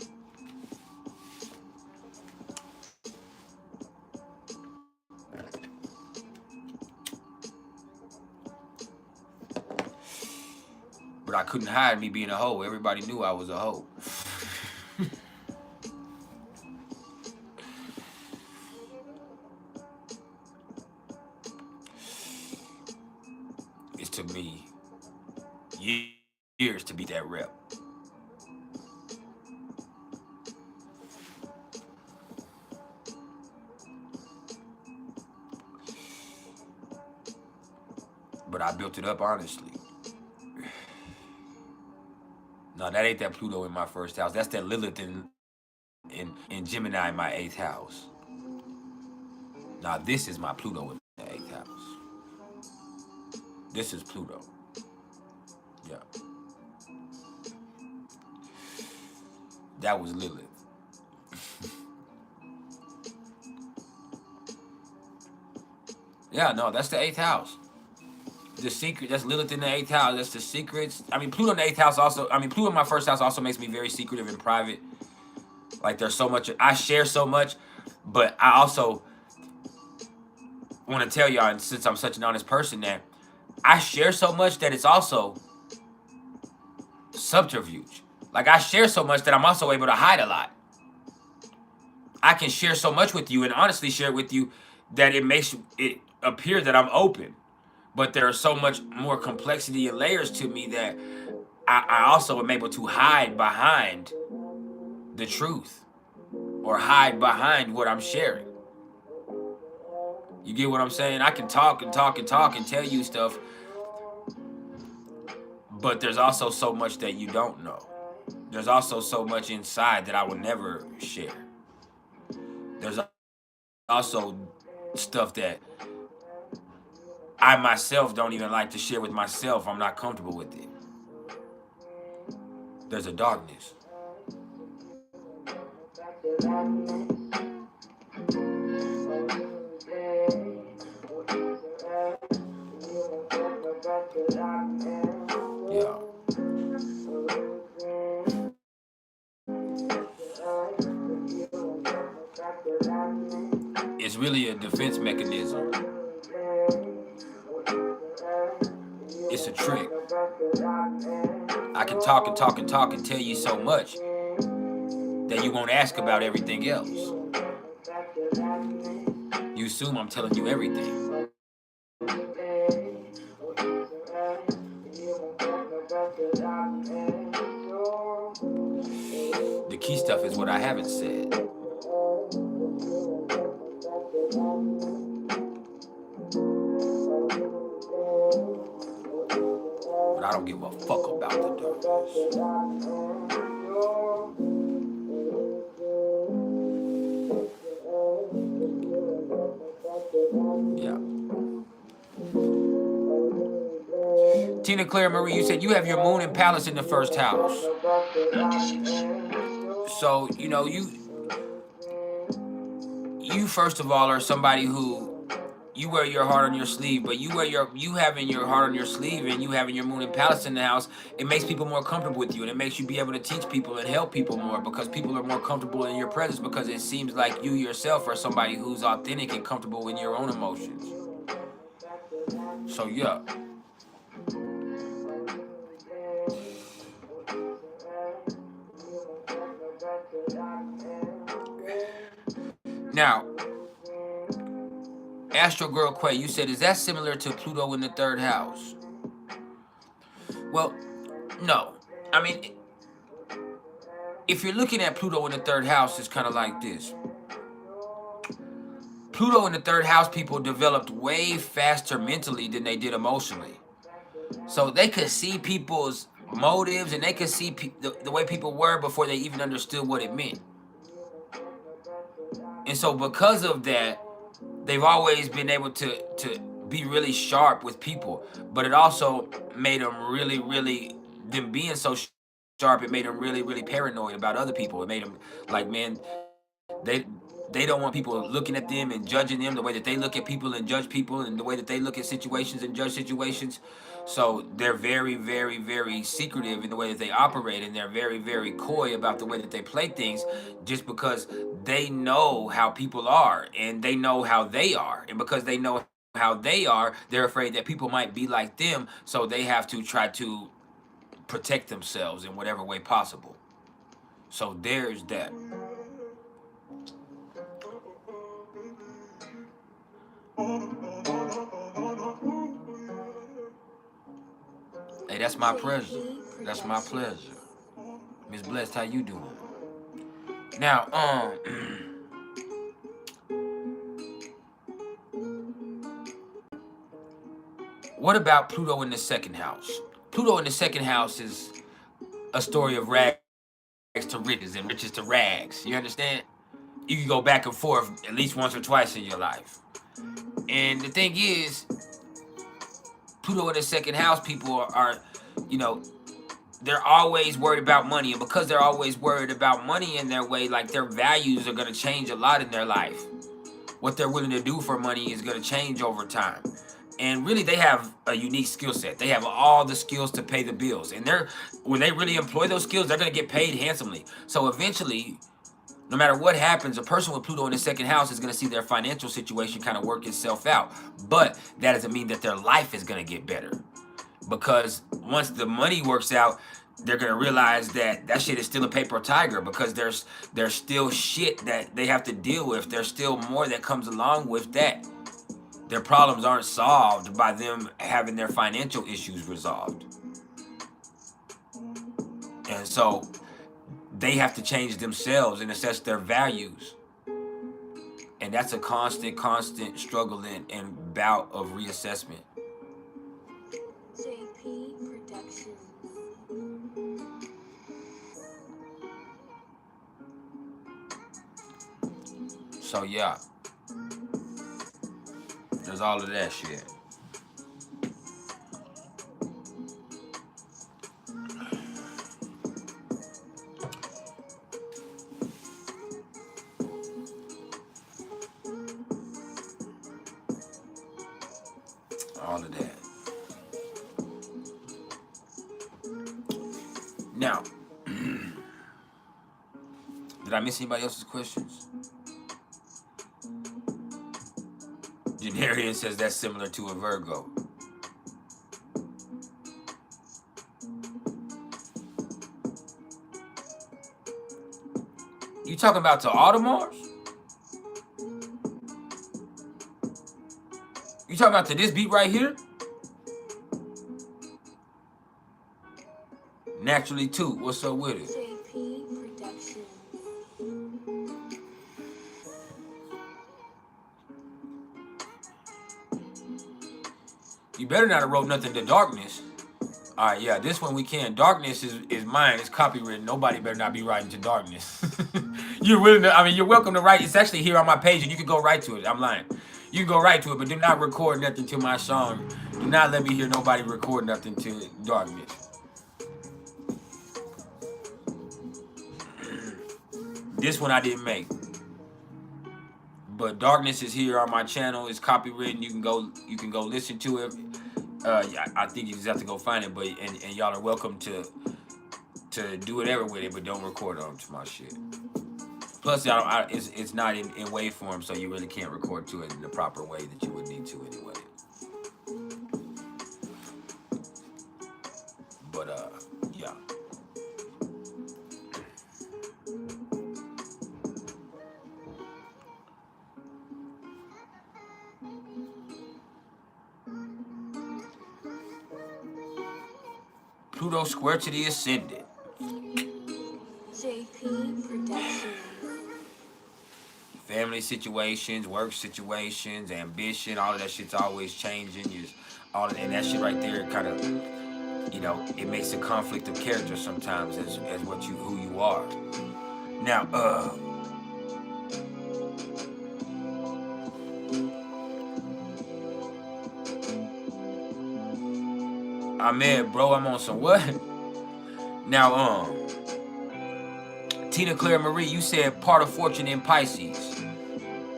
But I couldn't hide me being a hoe. Everybody knew I was a hoe. It took me years to beat that rep. But I built it up honestly. No, that ain't that Pluto in my 1st house. That's that Lilith in Gemini in my 8th house. Now, this is my Pluto in the 8th house. This is Pluto. Yeah. That was Lilith. Yeah, no, that's the 8th house. The secret, that's Lilith in the 8th house. That's the secrets. I mean, Pluto in the 8th house also, Pluto in my 1st house also makes me very secretive and private. Like, there's so much, I share so much, but I also want to tell y'all, and since I'm such an honest person, that I share so much that it's also subterfuge. Like, I share so much that I'm also able to hide a lot. I can share so much with you and honestly share with you that it makes it appear that I'm open. But there's so much more complexity and layers to me that I also am able to hide behind the truth, or hide behind what I'm sharing. You get what I'm saying? I can talk and talk and talk and tell you stuff, but there's also so much that you don't know. There's also so much inside that I will never share. There's also stuff that I myself don't even like to share with myself. I'm not comfortable with it. There's a darkness. Yeah. It's really a defense mechanism. It's a trick. I can talk and talk and talk and tell you so much that you won't ask about everything else. You assume I'm telling you everything. The key stuff is what I haven't said. But I don't give a fuck about the darkness. Yeah. Tina Claire Marie, you said you have your moon and palace in the first house. So, you know, you first of all are somebody who you wear your heart on your sleeve, but you having your heart on your sleeve and you having your moon and palace in the house, it makes people more comfortable with you, and it makes you be able to teach people and help people more because people are more comfortable in your presence because it seems like you yourself are somebody who's authentic and comfortable in your own emotions. So yeah. Now, Astro Girl Quay, you said, is that similar to Pluto in the third house? Well, no. I mean, if you're looking at Pluto in the third house, it's kind of like this. Pluto in the third house people developed way faster mentally than they did emotionally. So they could see people's motives and they could see the way people were before they even understood what it meant. And so because of that, they've always been able to be really sharp with people. But it also made them them being so sharp, it made them really paranoid about other people. It made them like, man, they don't want people looking at them and judging them the way that they look at people and judge people and the way that they look at situations and judge situations. So they're very secretive in the way that they operate, and they're very coy about the way that they play things, just because they know how people are and they know how they are. And because they know how they are, they're afraid that people might be like them, so they have to try to protect themselves in whatever way possible. So there's that. Hey, that's my pleasure. That's my pleasure. Miss Blessed, how you doing? Now, what about Pluto in the second house? Pluto in the second house is a story of rags to riches and riches to rags. You understand? You can go back and forth at least once or twice in your life. And the thing is, Pluto in the second house people are, you know, they're always worried about money. And because they're always worried about money in their way, like their values are going to change a lot in their life. What they're willing to do for money is going to change over time. And really, they have a unique skill set. They have all the skills to pay the bills. And when they really employ those skills, they're going to get paid handsomely. So eventually, no matter what happens, a person with Pluto in the second house is going to see their financial situation kind of work itself out. But that doesn't mean that their life is going to get better. Because once the money works out, they're going to realize that shit is still a paper tiger, because there's still shit that they have to deal with. There's still more that comes along with that. Their problems aren't solved by them having their financial issues resolved. And so they have to change themselves and assess their values And that's a constant struggle and bout of reassessment. JP Productions. So yeah, there's all of that shit. All of that. Now, did I miss anybody else's questions? Janarian says that's similar to a Virgo. You talking about to Audemars? You talking about to this beat right here? Naturally too. What's up with it? JP Productions. You better not have wrote nothing to Darkness. All right, yeah, this one we can. Darkness is mine. It's copywritten. Nobody better not be writing to Darkness. You're willing to, I mean, you're welcome to write. It's actually here on my page, and you can go right to it. I'm lying. You can go right to it, but do not record nothing to my song. Do not let me hear nobody record nothing to Darkness. This one I didn't make. But Darkness is here on my channel. It's copywritten. You can go listen to it. I think you just have to go find it. But and y'all are welcome to do whatever with it, but don't record on to my shit. Plus, it's not in waveform, so you really can't record to it in the proper way that you would need to anyway. But yeah. Pluto square to the ascendant. JP Productions. Family situations, work situations, ambition, all of that shit's always changing. And that shit right there kind of, you know, it makes a conflict of character sometimes as who you are. Now, Ahmed, bro, I'm on some what? Now, Tina Claire Marie, you said part of fortune in Pisces.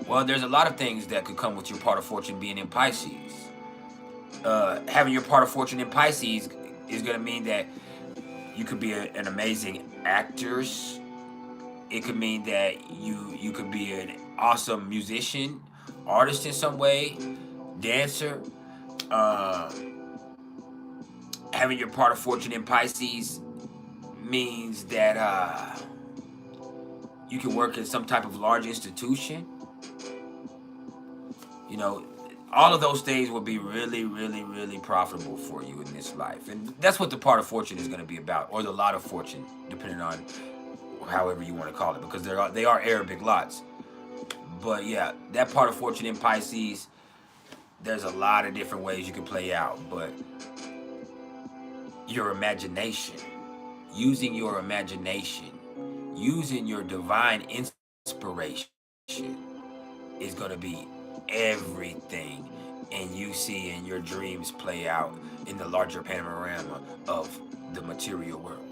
Well, there's a lot of things that could come with your part of fortune being in Pisces. Having your part of fortune in Pisces is going to mean that you could be an amazing actress. It could mean that you could be an awesome musician, artist in some way, dancer. Having your part of fortune in Pisces means that you can work in some type of large institution. You know, all of those things will be really, really, really profitable for you in this life. And that's what the part of fortune is going to be about, or the lot of fortune, depending on however you want to call it, because they are Arabic lots. But yeah, that part of fortune in Pisces, there's a lot of different ways you can play out. But your imagination, using your imagination, using your divine inspiration is going to be everything, and you see in your dreams play out in the larger panorama of the material world.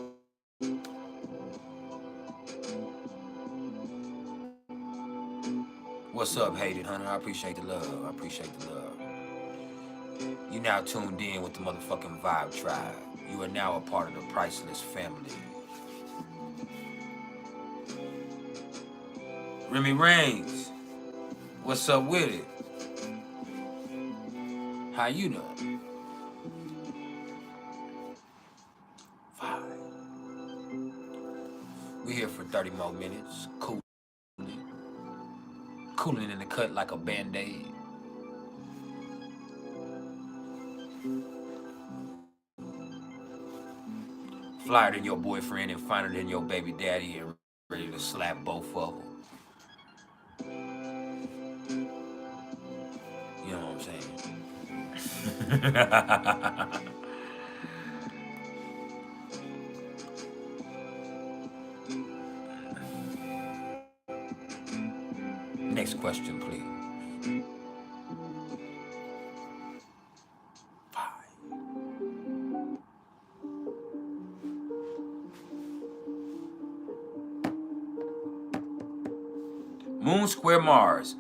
What's up, Hated Hunter? I appreciate the love. I appreciate the love. You now tuned in with the motherfucking Vibe Tribe. You are now a part of the Priceless family. Remy Reigns, what's up with it? How you doing? Fine. We're here for 30 more minutes. Cooling in the cut like a Band-Aid. Flyer than your boyfriend and finer than your baby daddy and ready to slap both of them. saying? Next question, please. 5. Moon Square Mars.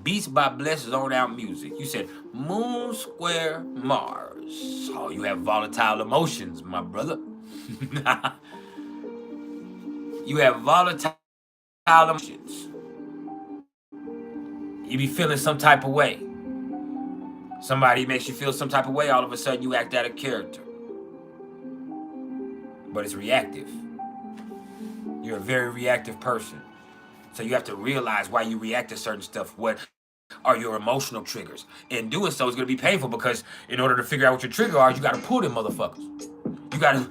Beats by Bless Zone Out Music. You said Moon Square Mars. Oh, you have volatile emotions, my brother. You have volatile emotions. You be feeling some type of way. Somebody makes you feel some type of way, all of a sudden you act out of character. But it's reactive. You're a very reactive person. So you have to realize why you react to certain stuff. What are your emotional triggers? In doing so, it's going to be painful because in order to figure out what your trigger are, you got to pull them motherfuckers. You got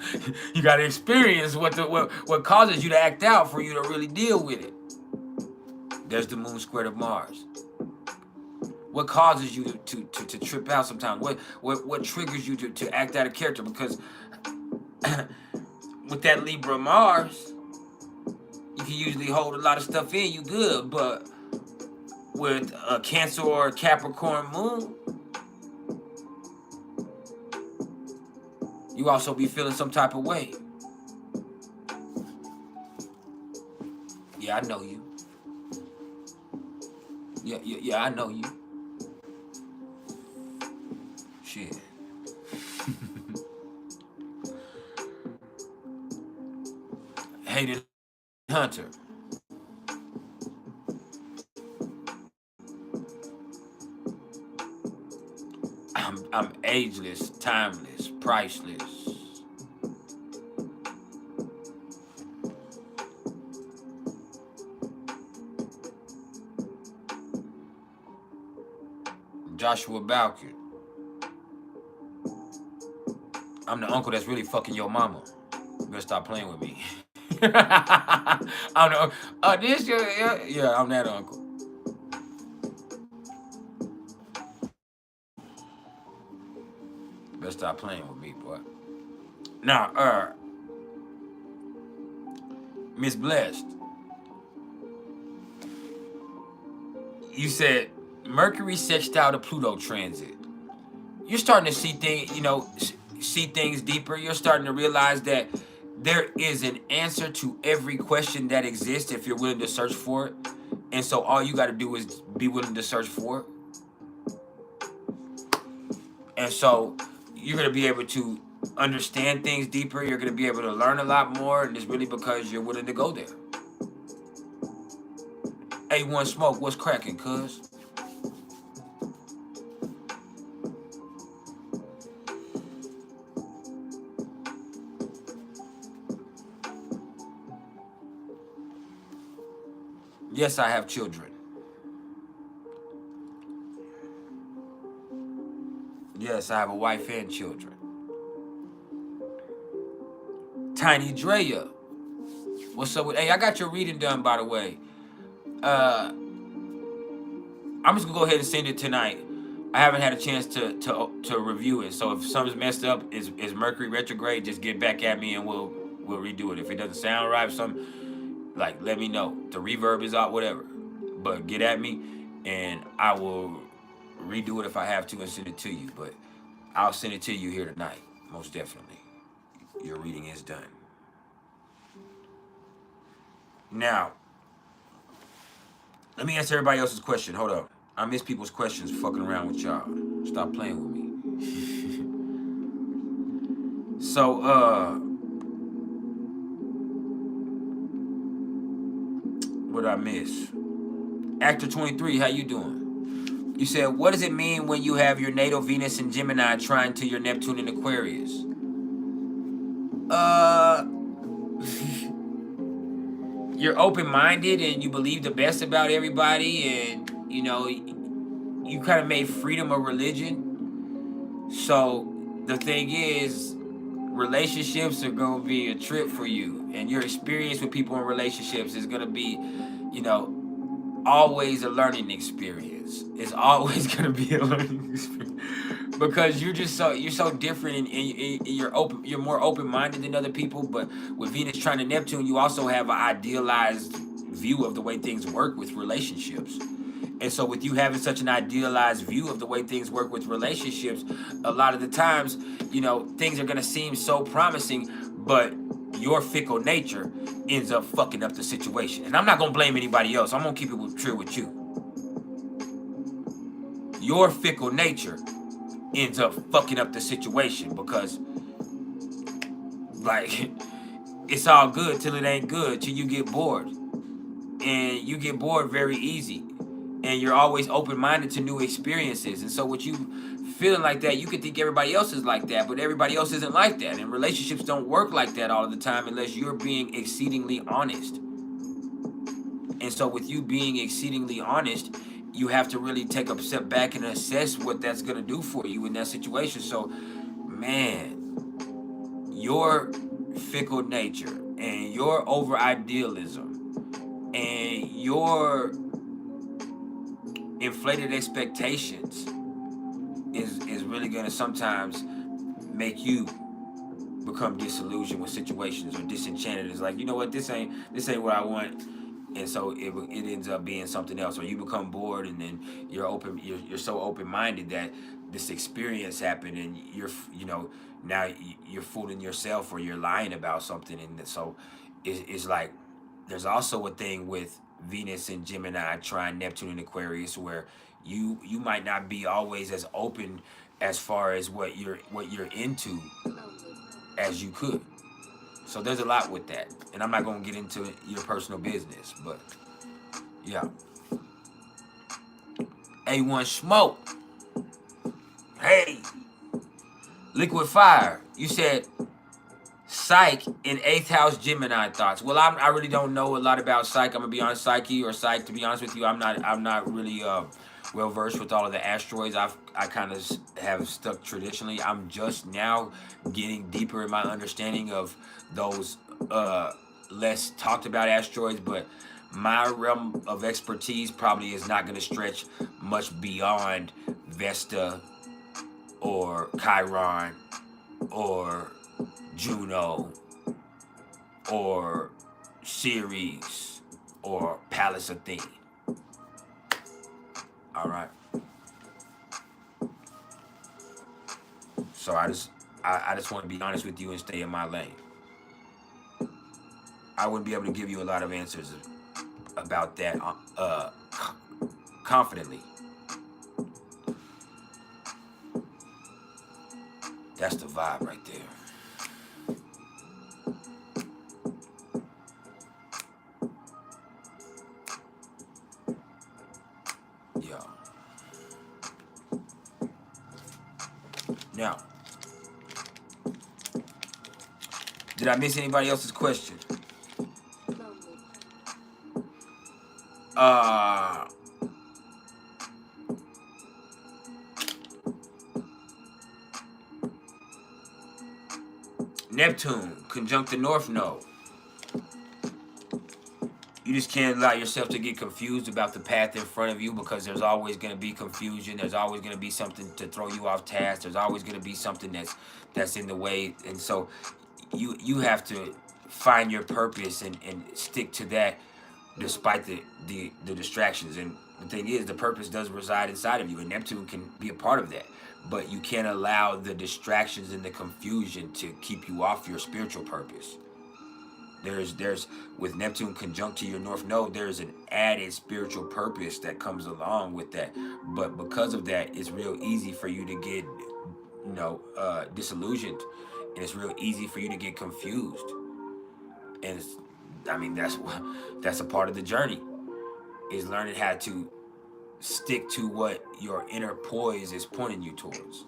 to experience what causes you to act out for you to really deal with it. There's the Moon squared of Mars. What causes you to trip out sometimes? What triggers you to act out of character? Because with that Libra Mars, you can usually hold a lot of stuff in, you good, but with a Cancer or a Capricorn moon, you also be feeling some type of way. Yeah, I know you. Yeah, I know you. Shit. Hated Hunter. I'm ageless, timeless, priceless. Joshua Balkin. I'm the uncle that's really fucking your mama. You better stop playing with me. I'm the this yeah, I'm that uncle. Better stop playing with me, boy. Now, Miss Blessed, you said Mercury sextile to Pluto transit. You're starting to see things, see things deeper. You're starting to realize that there is an answer to every question that exists if you're willing to search for it. And so all you got to do is be willing to search for it. And so you're going to be able to understand things deeper. You're going to be able to learn a lot more. And it's really because you're willing to go there. A1 Smoke, what's cracking, cuz? Yes, I have children. Yes, I have a wife and children. Tiny Drea, what's up with? Hey, I got your reading done, by the way. I'm just gonna go ahead and send it tonight. I haven't had a chance to review it, so if something's messed up, is Mercury retrograde, just get back at me and we'll redo it. If it doesn't sound right, something, like, let me know. The reverb is out, whatever. But get at me, and I will redo it if I have to and send it to you. But I'll send it to you here tonight, most definitely. Your reading is done. Now, let me answer everybody else's question. Hold up. I miss people's questions fucking around with y'all. Stop playing with me. So, what I miss? Actor 23, how you doing? You said, what does it mean when you have your natal Venus in Gemini trying to your Neptune in Aquarius? You're open-minded and you believe the best about everybody, and you kind of made freedom a religion. So the thing is, relationships are going to be a trip for you, and your experience with people in relationships is going to be, always a learning experience. It's always gonna be a learning experience because you're so different and you're more open-minded than other people. But with Venus trine to Neptune, you also have an idealized view of the way things work with relationships. And so with you having such an idealized view of the way things work with relationships, a lot of the times, you know, things are gonna seem so promising, but your fickle nature ends up fucking up the situation. And I'm not gonna blame anybody else. I'm gonna keep it true with you. Your fickle nature ends up fucking up the situation because, like, it's all good till it ain't good, till you get bored. And you get bored very easy. And you're always open-minded to new experiences. And so with you feeling like that, you could think everybody else is like that, but everybody else isn't like that. And relationships don't work like that all of the time unless you're being exceedingly honest. And so with you being exceedingly honest, you have to really take a step back and assess what that's going to do for you in that situation. So, man, your fickle nature and your over-idealism and your inflated expectations is really going to sometimes make you become disillusioned with situations or disenchanted. It's like, you know what, this ain't what I want, and so it ends up being something else. Or you become bored, and then you're so open-minded that this experience happened, and now you're fooling yourself or you're lying about something. And so it's like there's also a thing with Venus and Gemini trine Neptune and Aquarius where you might not be always as open as far as what you're into as you could. So there's a lot with that. And I'm not going to get into your personal business, but yeah. A1 Smoke. Hey. Liquid Fire. You said Psych in 8th house Gemini thoughts. Well, I really don't know a lot about Psych. I'm going to be honest, Psyche or Psych, to be honest with you. I'm not really well versed with all of the asteroids. I kind of have stuck traditionally. I'm just now getting deeper in my understanding of those less talked about asteroids, but my realm of expertise probably is not going to stretch much beyond Vesta or Chiron or Juno or Ceres or Pallas Athene. All right. So I just want to be honest with you and stay in my lane. I wouldn't be able to give you a lot of answers about that confidently. That's the vibe right there. Yeah. Now, did I miss anybody else's question? Neptune conjunct the North Node. You just can't allow yourself to get confused about the path in front of you, because there's always going to be confusion. There's always going to be something to throw you off task. There's always going to be something that's in the way. And so you have to find your purpose and stick to that despite the distractions. And the thing is, the purpose does reside inside of you, and Neptune can be a part of that. But you can't allow the distractions and the confusion to keep you off your spiritual purpose. There's with Neptune conjunct to your North Node, there's an added spiritual purpose that comes along with that. But because of that, it's real easy for you to get, disillusioned, and it's real easy for you to get confused. And that's a part of the journey, is learning how to stick to what your inner poise is pointing you towards.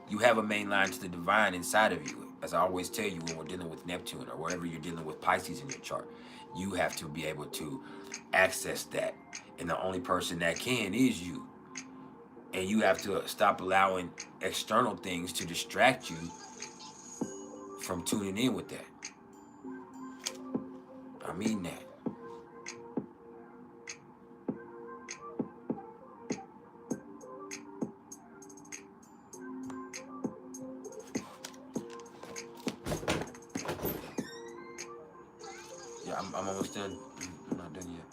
You have a main line to the divine inside of you. As I always tell you, when we're dealing with Neptune or wherever you're dealing with Pisces in your chart, you have to be able to access that. And the only person that can is you. And you have to stop allowing external things to distract you from tuning in with that. I mean that. I'm almost done. I'm not done yet.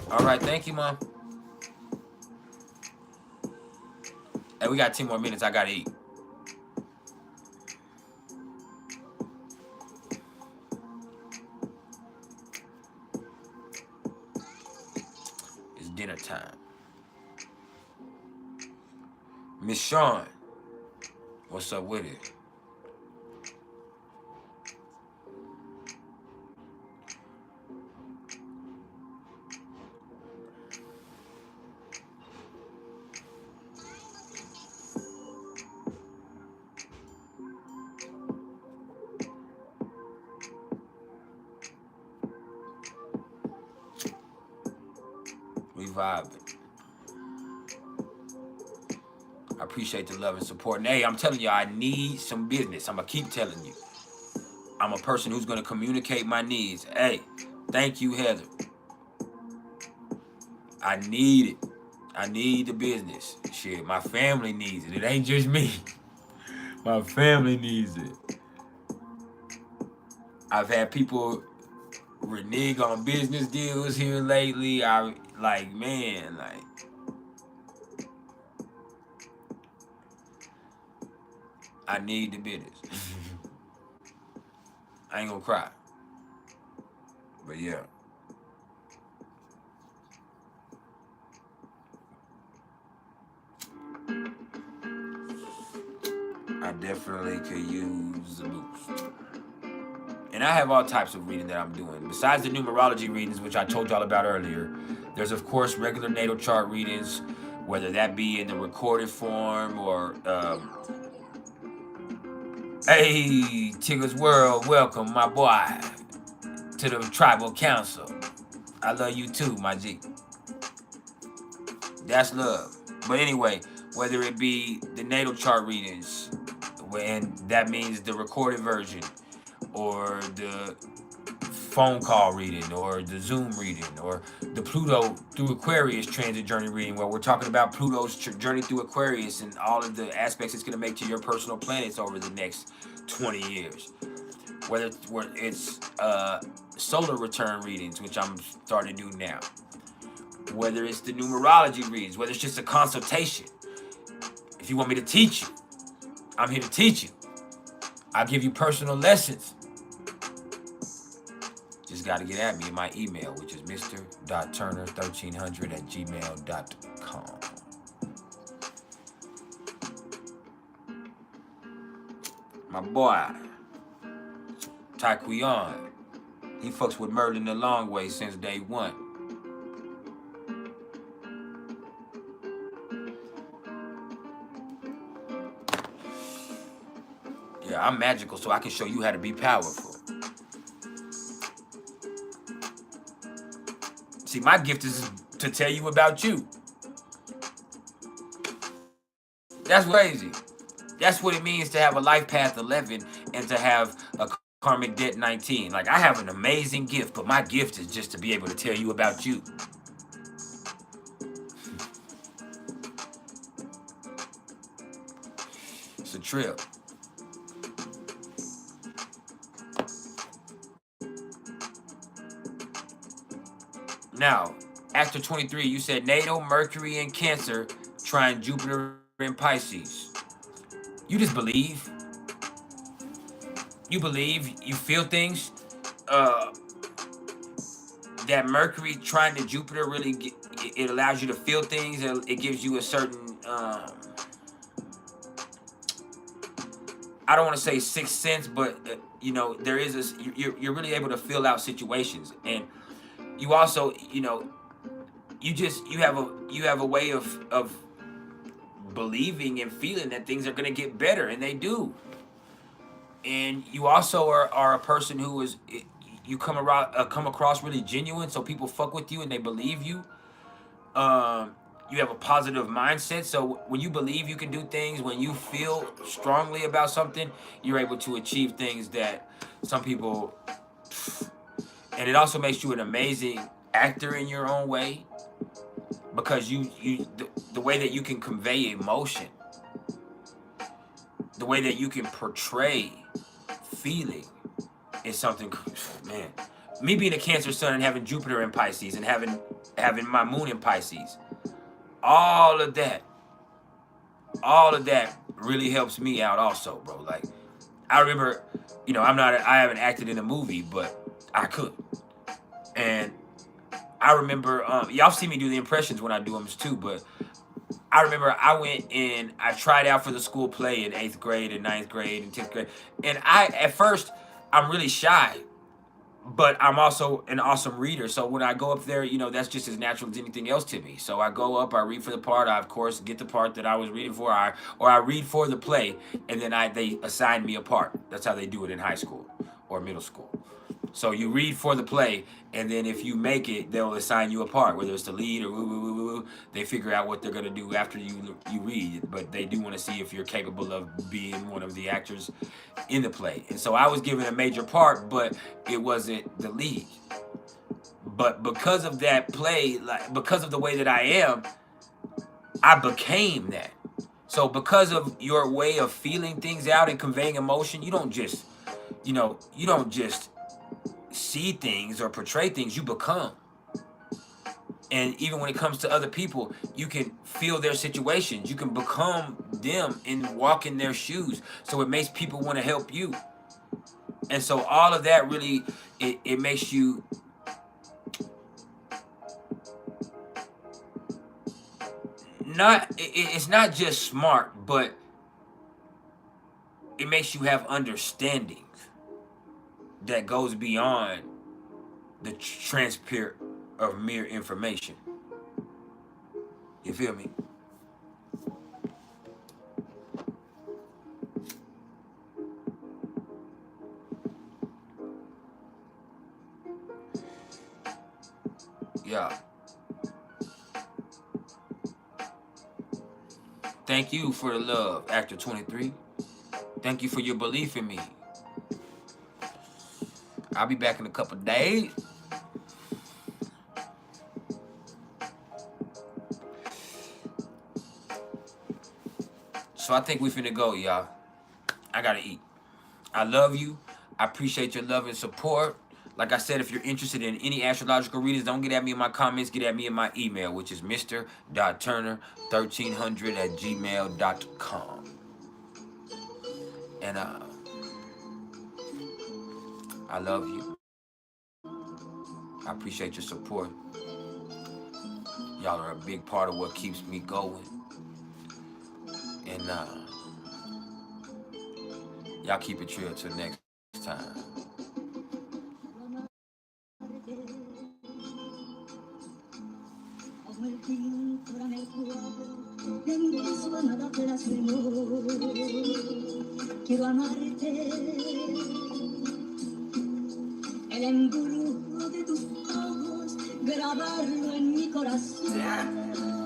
All right, thank you, Mom. Hey, we got 10 more minutes. I gotta eat. It's dinner time. Miss Sean, what's up with it? Vibing. I appreciate the love and support. And hey, I'm telling you, I need some business. I'm gonna keep telling you. I'm a person who's gonna communicate my needs. Hey, thank you, Heather. I need it. I need the business. Shit, my family needs it. It ain't just me. My family needs it. I've had people renege on business deals here lately. Man, I need the business. I ain't gonna cry. But yeah. I definitely could use a boost. And I have all types of reading that I'm doing. Besides the numerology readings, which I told y'all about earlier, there's of course regular natal chart readings, whether that be in the recorded form or hey, Tigger's World, welcome, my boy, to the Tribal Council. I love you too, my G. That's love. But anyway, whether it be the natal chart readings, and that means the recorded version, or the phone call reading, or the Zoom reading, or the Pluto through Aquarius transit journey reading, where we're talking about Pluto's journey through Aquarius and all of the aspects it's going to make to your personal planets over the next 20 years. Whether it's solar return readings, which I'm starting to do now. Whether it's the numerology readings, whether it's just a consultation. If you want me to teach you, I'm here to teach you. I'll give you personal lessons. Just got to get at me in my email, which is mr.turner1300@gmail.com. My boy, Taekwondo, he fucks with Merlin the long way since day one. Yeah, I'm magical, so I can show you how to be powerful. See, my gift is to tell you about you. That's crazy. That's what it means to have a life path 11 and to have a karmic debt 19. Like, I have an amazing gift, but my gift is just to be able to tell you about you. It's a trip. Now, after 23, you said Natal, Mercury, and Cancer, trying Jupiter and Pisces. You just believe. You believe. You feel things. That Mercury trying to Jupiter really, it allows you to feel things. It gives you a certain, I don't want to say sixth sense, but you know, there is a, you're really able to feel out situations, and you also, you know, you have a way of believing and feeling that things are going to get better, and they do. And you also are a person who is, you come across really genuine, so people fuck with you and they believe you. You have a positive mindset, so when you believe you can do things, when you feel strongly about something, you're able to achieve things that some people. And it also makes you an amazing actor in your own way, because the way that you can convey emotion, the way that you can portray feeling, is something, man. Me being a Cancer sun and having Jupiter in Pisces and having my moon in Pisces, all of that really helps me out also, bro. Like, I remember, you know, I haven't acted in a movie, but I could. And I remember, y'all see me do the impressions when I do them too, but I remember I went and I tried out for the school play in 8th grade and 9th grade and 10th grade. And at first, I'm really shy, but I'm also an awesome reader. So when I go up there, you know, that's just as natural as anything else to me. So I go up, I read for the part. I, of course, get the part that I was reading for, or I read for the play, and then they assign me a part. That's how they do it in high school or middle school. So you read for the play, and then if you make it, they'll assign you a part, whether it's the lead or woo. They figure out what they're gonna do after you read, but they do want to see if you're capable of being one of the actors in the play. And so I was given a major part, but it wasn't the lead. But because of that play, like because of the way that I am, I became that. So because of your way of feeling things out and conveying emotion, you don't just see things or portray things, you become. And even when it comes to other people, you can feel their situations, you can become them and walk in their shoes, so it makes people want to help you. And so all of that really, it makes you it's not just smart, but it makes you have understanding that goes beyond the transparent of mere information. You feel me? Yeah. Thank you for the love, Actor 23. Thank you for your belief in me. I'll be back in a couple days. So I think we finna go, y'all. I gotta eat. I love you. I appreciate your love and support. Like I said, if you're interested in any astrological readings, don't get at me in my comments. Get at me in my email, which is mr.turner1300@gmail.com. And I love you. I appreciate your support. Y'all are a big part of what keeps me going. And y'all keep it real till next time. Quiero amarte, el embrujo de tus ojos, grabarlo en mi corazón.